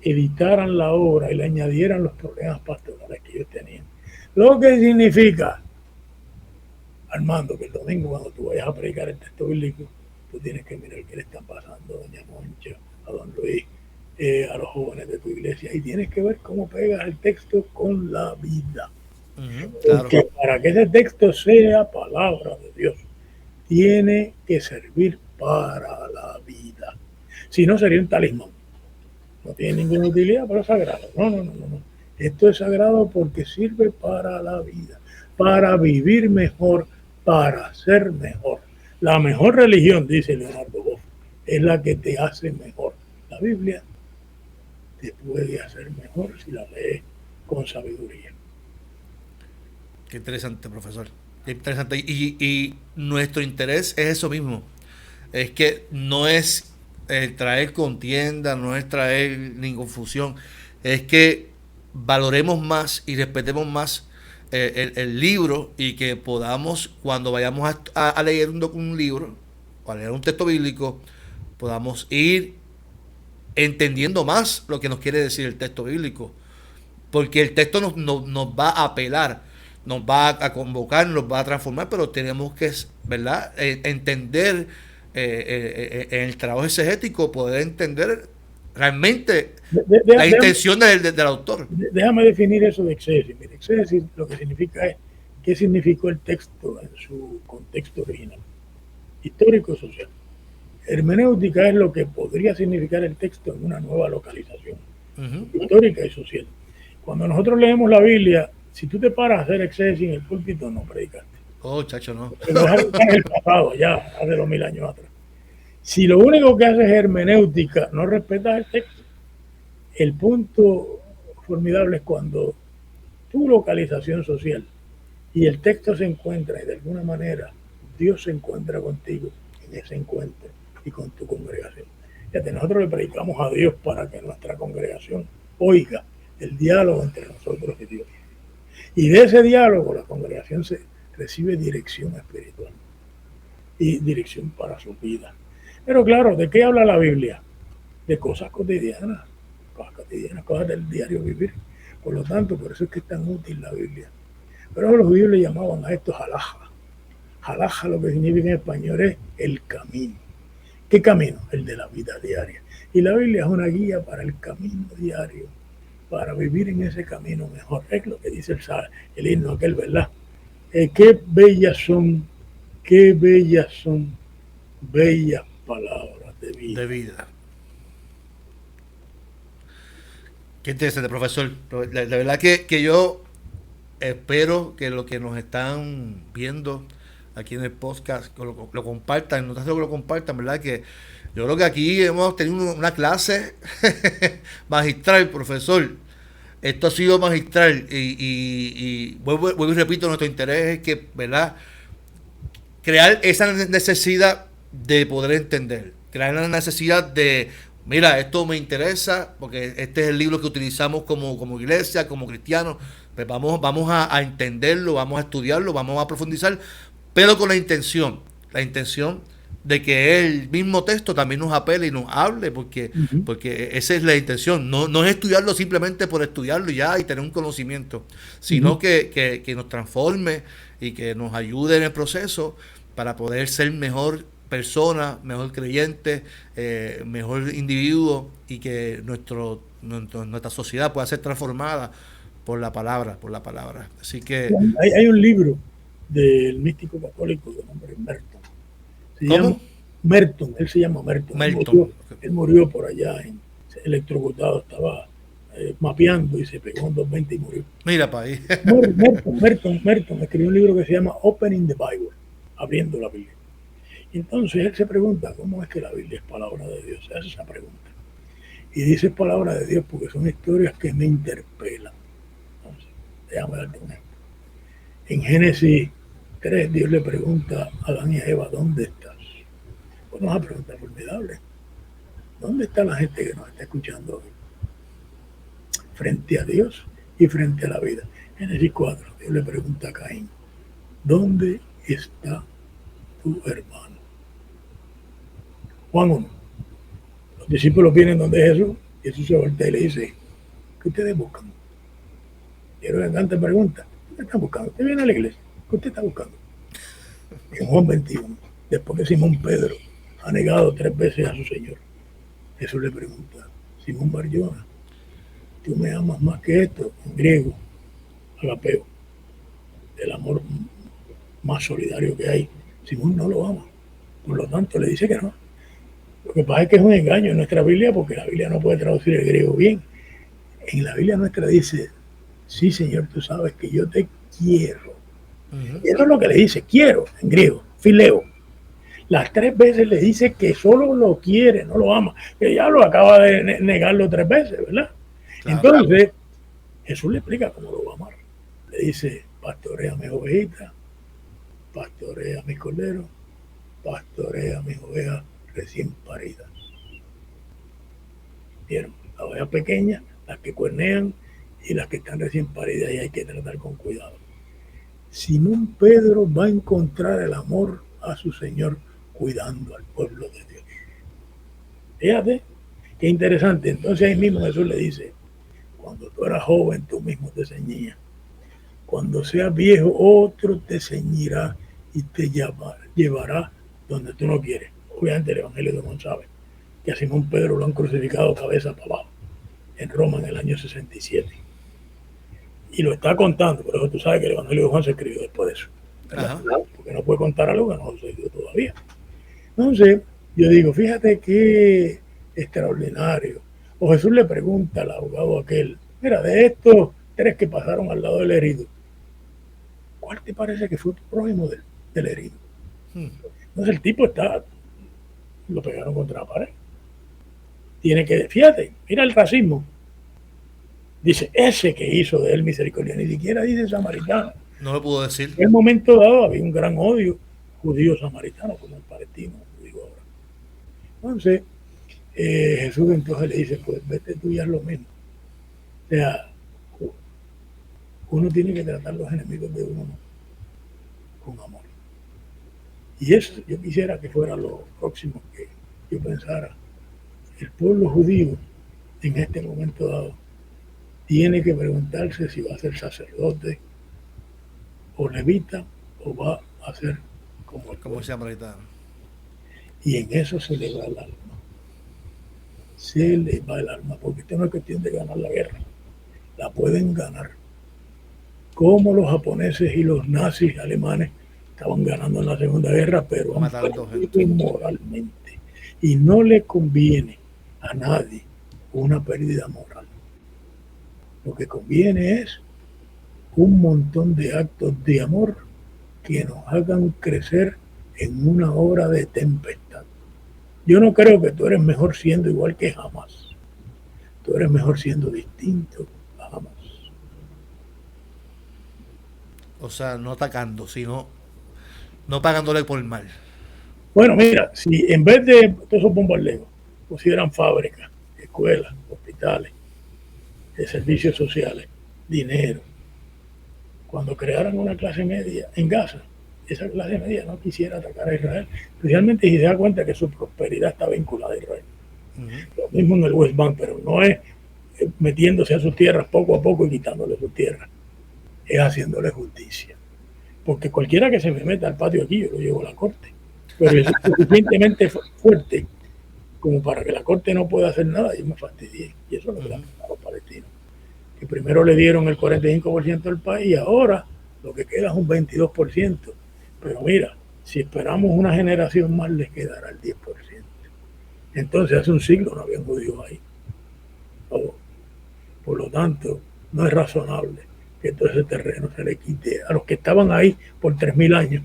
editaran la obra y le añadieran los problemas pastorales que ellos tenían. Lo que significa, Armando, que el domingo cuando tú vayas a predicar el texto bíblico, tú tienes que mirar qué le están pasando a doña Moncha, a don Luis, a los jóvenes de tu iglesia, y tienes que ver cómo pegas el texto con la vida. Porque claro, para que ese texto sea palabra de Dios, tiene que servir para la vida. Si no, sería un talismán. No tiene ninguna utilidad, pero es sagrado. No. Esto es sagrado porque sirve para la vida, para vivir mejor, para ser mejor. La mejor religión, dice Leonardo Boff, es la que te hace mejor. La Biblia te puede hacer mejor si la lees con sabiduría. Qué interesante, profesor. Qué interesante. Y nuestro interés es eso mismo. Es que no es traer contienda, no es traer ni confusión. Es que valoremos más y respetemos más el libro y que podamos, cuando vayamos a leer un libro o a leer un texto bíblico, podamos ir entendiendo más lo que nos quiere decir el texto bíblico. Porque el texto nos va a apelar, nos va a convocar, nos va a transformar, pero tenemos que, ¿verdad?, entender en el trabajo exegético, poder entender realmente la intención del autor. Déjame definir eso de exégesis. Mira, exégesis lo que significa es qué significó el texto en su contexto original, histórico-social. Hermenéutica es lo que podría significar el texto en una nueva localización, histórica y social. Cuando nosotros leemos la Biblia, si tú te paras a hacer exégesis en el púlpito, no predicaste. Oh, chacho, no. Pero es algo que está en el pasado, ya hace 2000 años atrás. Si lo único que hace es hermenéutica, no respetas el texto. El punto formidable es cuando tu localización social y el texto se encuentra y de alguna manera Dios se encuentra contigo en ese encuentro y con tu congregación. Fíjate, nosotros le predicamos a Dios para que nuestra congregación oiga el diálogo entre nosotros y Dios. Y de ese diálogo la congregación se recibe dirección espiritual y dirección para su vida. Pero claro, ¿de qué habla la Biblia? De cosas cotidianas, cosas del diario vivir. Por lo tanto, por eso es que es tan útil la Biblia. Pero los judíos le llamaban a esto halaja. Halaja lo que significa en español es el camino. ¿Qué camino? El de la vida diaria. Y la Biblia es una guía para el camino diario, para vivir en ese camino mejor. Es lo que dice el himno aquel, ¿verdad? Qué bellas son bellas palabras de vida. De vida. Qué interesante, profesor. La verdad que yo espero que los que nos están viendo aquí en el podcast lo compartan, no tanto que lo compartan, ¿verdad? Que yo creo que aquí hemos tenido una clase magistral, profesor. Esto ha sido magistral y vuelvo y repito, nuestro interés es que, ¿verdad? Crear esa necesidad de poder entender, crear la necesidad de, mira, esto me interesa, porque este es el libro que utilizamos como iglesia, como cristianos, pues vamos a entenderlo, vamos a estudiarlo, vamos a profundizar, pero con la intención de que el mismo texto también nos apele y nos hable, porque esa es la intención, no es estudiarlo simplemente por estudiarlo ya y tener un conocimiento, sino que nos transforme y que nos ayude en el proceso para poder ser mejor persona, mejor creyente, mejor individuo, y que nuestra sociedad pueda ser transformada por la palabra. Así que hay un libro del místico católico de nombre Merton. ¿Cómo? Merton, él se llama Merton. Él murió por allá, electrocutado, estaba mapeando y se pegó en 220 y murió. Mira para ahí. Merton escribió un libro que se llama Opening the Bible, abriendo la Biblia. Entonces él se pregunta, ¿cómo es que la Biblia es palabra de Dios? Se hace esa pregunta. Y dice palabra de Dios porque son historias que me interpelan. Entonces, déjame darte un ejemplo. En Génesis 3, Dios le pregunta a Adán y a Eva, ¿dónde estás? Pues una pregunta formidable. ¿Dónde está la gente que nos está escuchando hoy? Frente a Dios y frente a la vida. Génesis 4, Dios le pregunta a Caín, ¿dónde está tu hermano? Juan 1. Los discípulos vienen donde Jesús, y Jesús se voltea y le dice, ¿qué ustedes buscan? Quiero que Cante pregunta, ¿qué están buscando? Usted viene a la iglesia, ¿qué usted está buscando? En Juan 21, después que Simón Pedro ha negado 3 veces a su Señor, Jesús le pregunta, Simón Barjona, ¿tú me amas más que esto? En griego, agapeo, el amor más solidario que hay. Simón no lo ama, por lo tanto le dice que no. Lo que pasa es que es un engaño en nuestra Biblia, porque la Biblia no puede traducir el griego bien. En la Biblia nuestra dice, sí, Señor, tú sabes que yo te quiero. Y eso es lo que le dice, quiero, en griego, fileo. Las 3 veces le dice que solo lo quiere, no lo ama. Que ya lo acaba de negarlo 3 veces, ¿verdad? Claro. Entonces, Jesús le explica cómo lo va a amar. Le dice, pastorea mis ovejitas, pastorea mis corderos, pastorea mis ovejas recién paridas. ¿Vieron? Las ovejas pequeñas, las que cuernean y las que están recién paridas, y hay que tratar con cuidado. Simón Pedro va a encontrar el amor a su Señor cuidando al pueblo de Dios. Fíjate, qué interesante. Entonces ahí mismo Jesús le dice, cuando tú eras joven tú mismo te ceñías. Cuando seas viejo otro te ceñirá y te llevará donde tú no quieres. Obviamente el Evangelio de Juan sabe que a Simón Pedro lo han crucificado cabeza para abajo en Roma en el año 67. Y lo está contando, por eso tú sabes que el Evangelio de Juan se escribió después de eso. Porque no puede contar algo que no sucedió todavía. Entonces, yo digo, fíjate qué extraordinario. O Jesús le pregunta al abogado aquel, mira, de estos 3 que pasaron al lado del herido, ¿cuál te parece que fue el prójimo del herido? Entonces el tipo lo pegaron contra la pared. Tiene que, fíjate, mira el racismo. Dice, ese que hizo de él misericordia, ni siquiera dice samaritano. No lo pudo decir. En un momento dado había un gran odio judío-samaritano, como el palestino judío ahora. Entonces, Jesús entonces le dice, pues vete tú y haz lo mismo. O sea, uno tiene que tratar los enemigos de uno con amor. Y eso yo quisiera que fuera lo próximo que yo pensara. El pueblo judío en este momento dado tiene que preguntarse si va a ser sacerdote o levita o va a ser como el samaritano. Y en eso se le va el alma. Se le va el alma, porque esto no es cuestión de ganar la guerra. La pueden ganar. Como los japoneses y los nazis alemanes estaban ganando en la Segunda Guerra, pero han perdido moralmente. Y no le conviene a nadie una pérdida moral. Lo que conviene es un montón de actos de amor que nos hagan crecer en una hora de tempestad. Yo no creo que tú eres mejor siendo igual que jamás. Tú eres mejor siendo distinto a jamás. O sea, no atacando, sino no pagándole por el mal. Bueno, mira, si en vez de todos esos bombardeos pusieran fábricas, escuelas, hospitales, servicios sociales, dinero, cuando crearan una clase media en Gaza, esa clase media no quisiera atacar a Israel, especialmente si se da cuenta que su prosperidad está vinculada a Israel. Lo mismo en el West Bank, pero no es metiéndose a sus tierras poco a poco y quitándole sus tierras, es haciéndole justicia. Porque cualquiera que se me meta al patio aquí, yo lo llevo a la corte. Pero es suficientemente fuerte como para que la corte no pueda hacer nada, yo me fastidié. Y eso es lo que le han dado a los palestinos. Que primero le dieron el 45% del país y ahora lo que queda es un 22%. Pero mira, si esperamos una generación más, les quedará el 10%. Entonces hace un siglo no había judíos ahí. Por lo tanto, no es razonable que todo ese terreno se le quite a los que estaban ahí por 3.000 años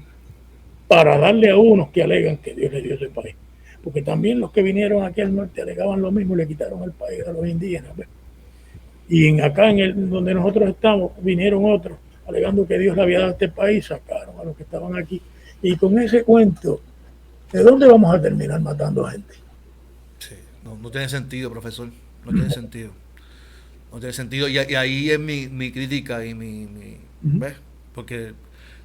para darle a unos que alegan que Dios le dio ese país. Porque también los que vinieron aquí al norte alegaban lo mismo y le quitaron el país a los indígenas. ¿Ves? Y acá donde nosotros estamos, vinieron otros alegando que Dios le había dado este país, sacaron a los que estaban aquí. Y con ese cuento, ¿de dónde vamos a terminar matando a gente? Sí, no tiene sentido, profesor. No tiene sentido. No tiene sentido. Y ahí es mi crítica y ¿ves? Porque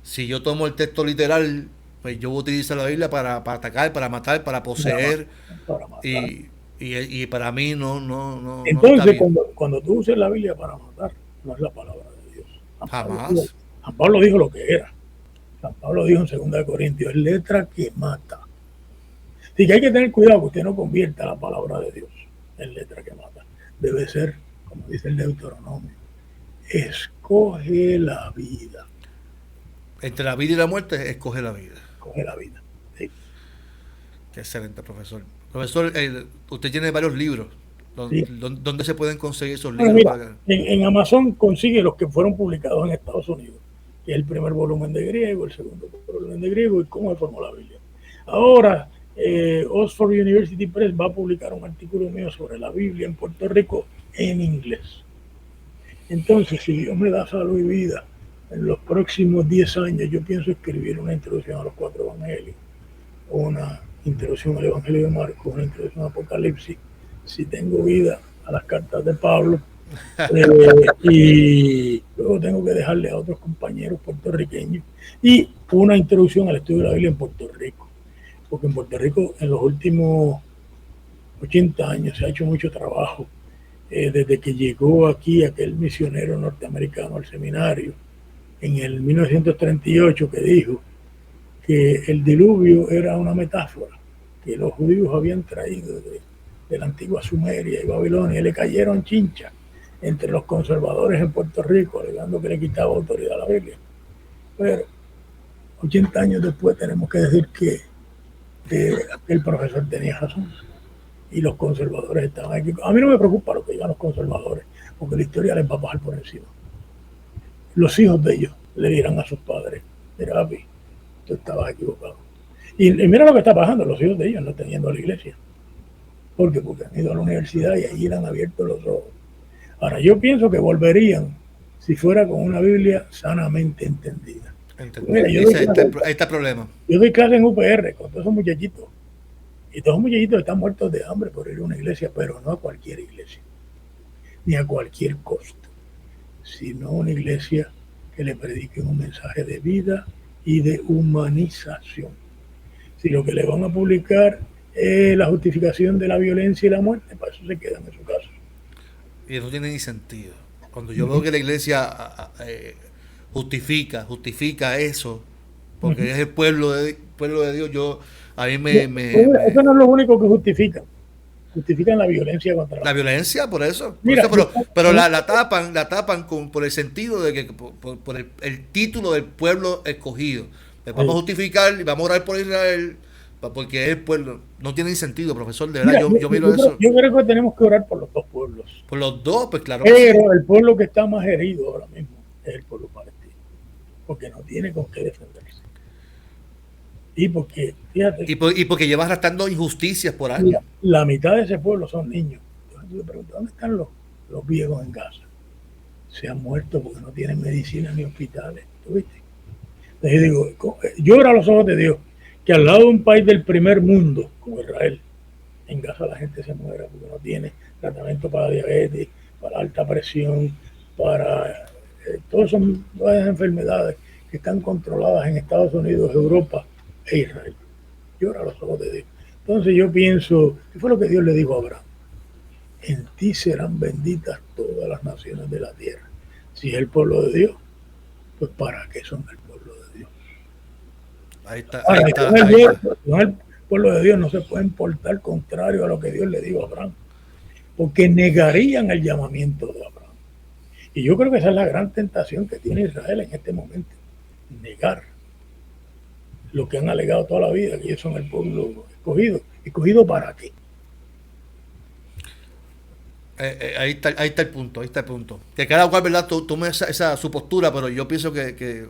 si yo tomo el texto literal, pues yo utilizo la Biblia para atacar, para matar, para poseer. Para matar. Y para mí no. Entonces, cuando tú uses la Biblia para matar, no es la palabra de Dios. Jamás. San Pablo dijo lo que era. San Pablo dijo en 2 Corintios, es letra que mata. Así que hay que tener cuidado que usted no convierta la palabra de Dios en letra que mata. Debe ser, como dice el Deuteronomio, escoge la vida. Entre la vida y la muerte, escoge la vida. Escoge la vida. Sí. Qué excelente, profesor. Profesor, usted tiene varios libros. ¿Dónde se pueden conseguir esos libros? Mira, en Amazon consigue los que fueron publicados en Estados Unidos. Que es el primer volumen de griego, el segundo volumen de griego y cómo se formó la Biblia. Ahora, Oxford University Press va a publicar un artículo mío sobre la Biblia en Puerto Rico en inglés. Entonces, si Dios me da salud y vida, en los próximos 10 años yo pienso escribir una introducción a los 4 evangelios, una introducción al Evangelio de Marcos, una introducción a Apocalipsis, si tengo vida, a las cartas de Pablo, y luego tengo que dejarle a otros compañeros puertorriqueños y una introducción al estudio de la Biblia en Puerto Rico, porque en Puerto Rico en los últimos 80 años se ha hecho mucho trabajo, desde que llegó aquí aquel misionero norteamericano al seminario en el 1938, que dijo que el diluvio era una metáfora que los judíos habían traído de la antigua Sumeria y Babilonia, y le cayeron chinchas entre los conservadores en Puerto Rico, alegando que le quitaba autoridad a la Biblia. Pero 80 años después tenemos que decir que el profesor tenía razón y los conservadores estaban aquí. A mí no me preocupa lo que digan los conservadores, porque la historia les va a pasar por encima. Los hijos de ellos le dirán a sus padres, mira, papi, tú estabas equivocado. Y mira lo que está pasando, los hijos de ellos no están yendo a la iglesia. ¿Por qué? Porque han ido a la universidad y allí le han abierto los ojos. Ahora, yo pienso que volverían si fuera con una Biblia sanamente entendida. Mira, ahí está el problema. Yo doy clase en UPR con todos esos muchachitos. Y todos los muchachitos están muertos de hambre por ir a una iglesia, pero no a cualquier iglesia, ni a cualquier costo, sino una iglesia que le predique un mensaje de vida y de humanización. Si lo que le van a publicar es la justificación de la violencia y la muerte, para eso se quedan en su casa. Y no tiene ni sentido. Cuando yo veo que la iglesia justifica eso, porque es el pueblo de Dios, eso no es lo único que justifican la violencia contra la violencia, por eso. Mira, pero la tapan por el sentido de que por el título del pueblo escogido. Vamos a justificar y vamos a orar por Israel porque es el pueblo. No tiene ni sentido, profesor, de verdad. Yo miro eso. Yo creo que tenemos que orar por los dos pueblos. Por los dos, pues claro. Pero el pueblo que está más herido ahora mismo es el pueblo palestino, porque no tiene con qué defenderse. Y porque, fíjate, y porque lleva arrastrando injusticias por años. La mitad de ese pueblo son niños. Entonces yo me pregunto, ¿dónde están los viejos en Gaza? Se han muerto porque no tienen medicina ni hospitales. ¿Tú viste? Entonces yo digo, llora a los ojos de Dios que al lado de un país del primer mundo como Israel, en Gaza la gente se muera porque no tiene tratamiento para diabetes, para alta presión, para todas esas enfermedades que están controladas en Estados Unidos, Europa e Israel. Llora a los ojos de Dios. Entonces yo pienso, ¿qué fue lo que Dios le dijo a Abraham? En ti serán benditas todas las naciones de la tierra. Si es el pueblo de Dios, pues ¿para qué son el pueblo de Dios? Ahí está. El pueblo de Dios no se pueden portar contrario a lo que Dios le dijo a Abraham, porque negarían el llamamiento de Abraham. Y yo creo que esa es la gran tentación que tiene Israel en este momento, negar lo que han alegado toda la vida, que ellos son el pueblo escogido. ¿Escogido para qué? Ahí está el punto. Que cada cual, ¿verdad?, tome su postura, pero yo pienso que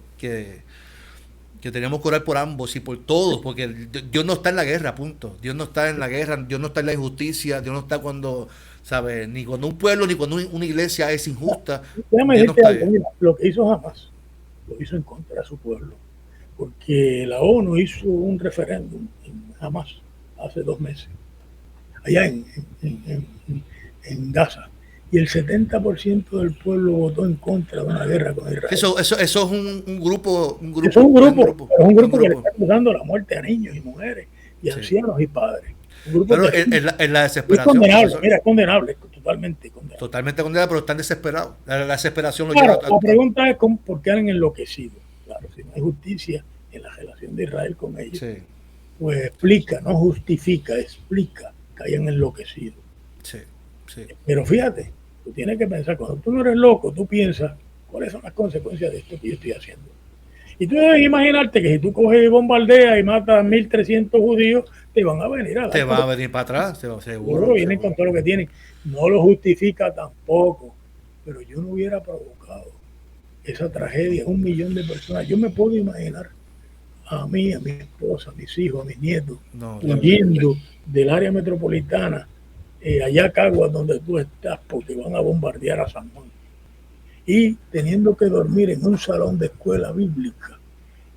tenemos que orar por ambos y por todos, porque Dios no está en la guerra, punto. Dios no está en la guerra, Dios no está en la injusticia, Dios no está cuando, ¿sabes? Ni cuando un pueblo, ni cuando una iglesia es injusta. Déjame decirte algo, mira, lo que hizo Hamas, lo hizo en contra de su pueblo, porque la ONU hizo un referéndum en Hamas hace 2 meses, allá en Gaza, y el 70% del pueblo votó en contra de una guerra con Israel. Eso es un grupo. Es un grupo que le está causando la muerte a niños y mujeres, y ancianos y padres. Pero en la desesperación. Es condenable, totalmente condenable. Totalmente condenable, pero están desesperados. La desesperación lo lleva a... La pregunta es por qué han enloquecido. Claro, si no hay justicia en la relación de Israel con ellos, pues explica, no justifica, explica que hayan enloquecido. Sí. Pero fíjate, tú tienes que pensar, cuando tú no eres loco, tú piensas cuáles son las consecuencias de esto que yo estoy haciendo. Y tú debes imaginarte que si tú coges y bombardeas y matas a 1.300 judíos, te van a venir a dar. Te va a venir para atrás, seguro. Vienen con todo lo que tienen. No lo justifica tampoco, pero yo no hubiera provocado esa tragedia, 1 millón de personas. Yo me puedo imaginar a mí, a mi esposa, a mis hijos, a mis nietos, huyendo del área metropolitana, allá a Caguas, donde tú estás, porque van a bombardear a San Juan. Y teniendo que dormir en un salón de escuela bíblica,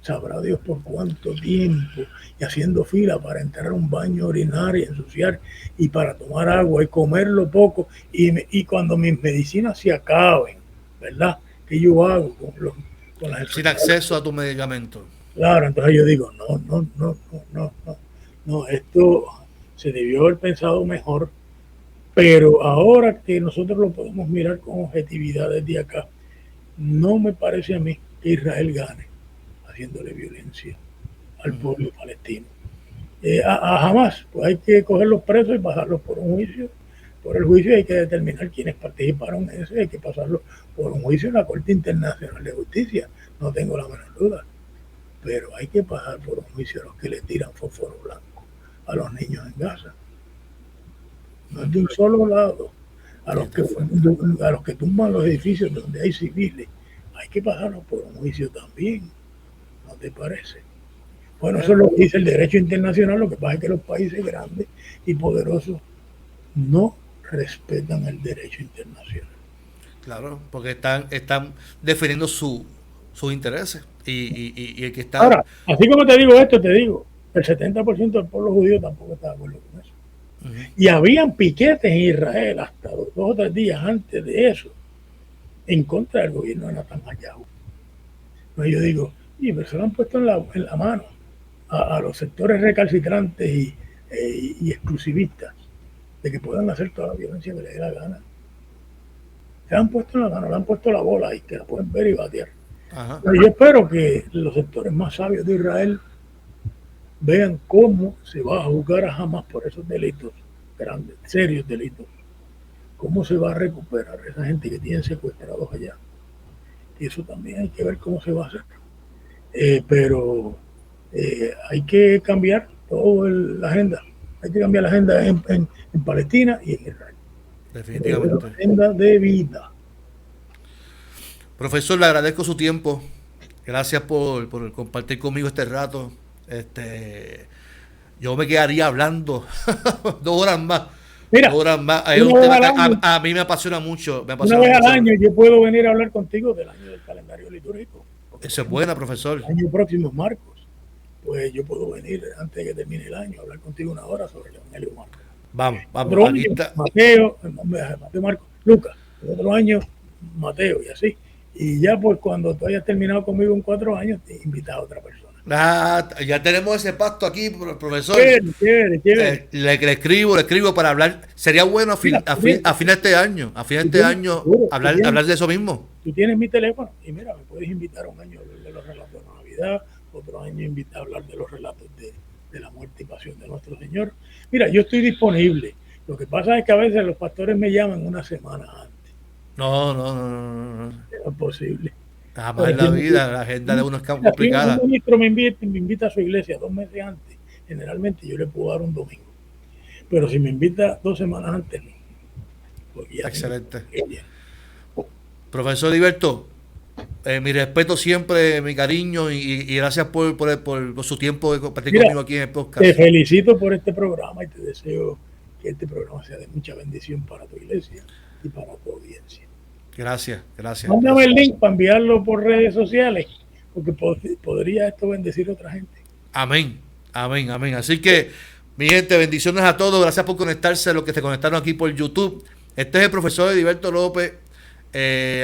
sabrá Dios por cuánto tiempo, y haciendo fila para entrar a un baño, orinar y ensuciar, y para tomar agua y comerlo poco, y cuando mis medicinas se acaben, ¿verdad? ¿Qué yo hago con las sin acceso a tu medicamento? Claro, entonces yo digo, no, esto se debió haber pensado mejor. Pero ahora que nosotros lo podemos mirar con objetividad desde acá, no me parece a mí que Israel gane haciéndole violencia al pueblo palestino. A Hamas, pues hay que coger los presos y pasarlos por un juicio. Por el juicio hay que determinar quiénes participaron en eso, hay que pasarlo por un juicio en la Corte Internacional de Justicia, no tengo la menor duda. Pero hay que pasar por un juicio a los que le tiran fósforo blanco a los niños en Gaza. No es de un solo lado, a los que tumban los edificios donde hay civiles, hay que pasarlo por un juicio también, ¿no te parece? Bueno, eso es lo que dice el derecho internacional. Lo que pasa es que los países grandes y poderosos no respetan el derecho internacional. Claro, porque están defendiendo sus intereses. Y el que está... Ahora, así como te digo esto, te digo, el 70% del pueblo judío tampoco está de acuerdo con eso. Y habían piquetes en Israel hasta 2 o 3 días antes de eso, en contra del gobierno de Netanyahu. Pues yo digo, pero se lo han puesto en la mano a los sectores recalcitrantes y exclusivistas de que puedan hacer toda la violencia que les dé la gana. Se han puesto en la mano, le han puesto la bola y que la pueden ver y batear. Pero yo espero que los sectores más sabios de Israel vean cómo se va a juzgar a Hamas por esos delitos grandes, serios delitos. Cómo se va a recuperar esa gente que tienen secuestrados allá. Y eso también hay que ver cómo se va a hacer. Pero hay que cambiar toda la agenda. Hay que cambiar la agenda en Palestina y en Israel. Definitivamente. La agenda de vida. Profesor, le agradezco su tiempo. Gracias por compartir conmigo este rato. Yo me quedaría hablando 2 horas más. Mira, 2 horas más. Es un tema que a mí me apasiona mucho. Una vez al año yo puedo venir a hablar contigo del año del calendario litúrgico. Eso es buena, profesor. El año próximo es Marcos. Pues yo puedo venir antes de que termine el año a hablar contigo 1 hora sobre el Evangelio de Marcos. Vamos. Aquí está. Mateo, Marcos, Lucas. El otro año, Mateo y así. Y ya pues cuando tú hayas terminado conmigo en 4 años, te invitas a otra persona. Ya tenemos ese pacto aquí, profesor. Chévere. Le escribo para hablar. Sería bueno a fin de este año, hablar de eso mismo. Tú tienes mi teléfono y mira, me puedes invitar a un año a hablar de los relatos de Navidad, otro año invitar a hablar de los relatos de la muerte y pasión de nuestro Señor. Mira, yo estoy disponible. Lo que pasa es que a veces los pastores me llaman una semana antes. No. Es posible. Jamás en la vida, la agenda de uno es complicada. Si un ministro me invita a su iglesia 2 meses antes, generalmente yo le puedo dar un domingo. Pero si me invita 2 semanas antes, no. Excelente. Profesor Heriberto, mi respeto siempre, mi cariño y gracias por su tiempo de compartir conmigo aquí en el podcast. Te felicito por este programa y te deseo que este programa sea de mucha bendición para tu iglesia y para tu audiencia. Gracias. Mándame el link para enviarlo por redes sociales, porque podría esto bendecir a otra gente. Amén. Así que, mi gente, bendiciones a todos. Gracias por conectarse, a los que se conectaron aquí por YouTube. Este es el profesor Heriberto López.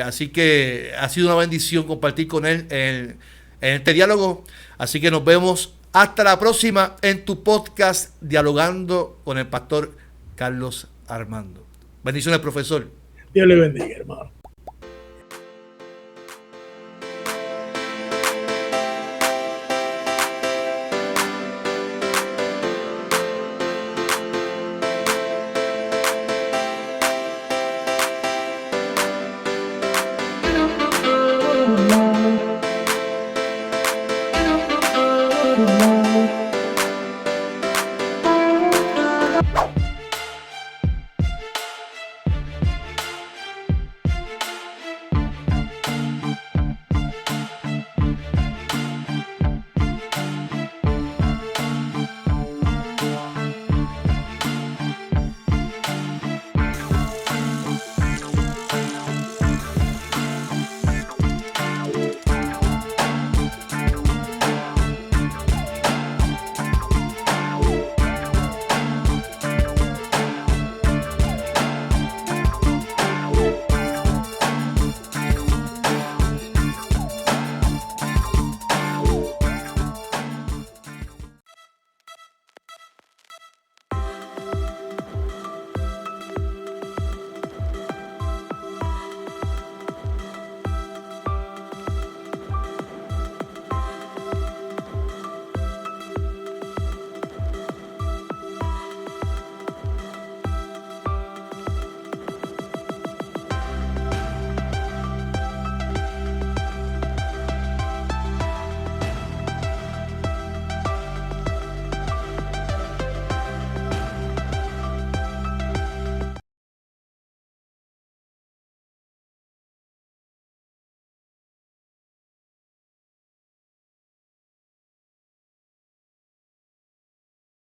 Así que ha sido una bendición compartir con él en este diálogo. Así que nos vemos hasta la próxima en tu podcast Dialogando con el pastor Carlos Armando. Bendiciones, profesor. Dios le bendiga, hermano.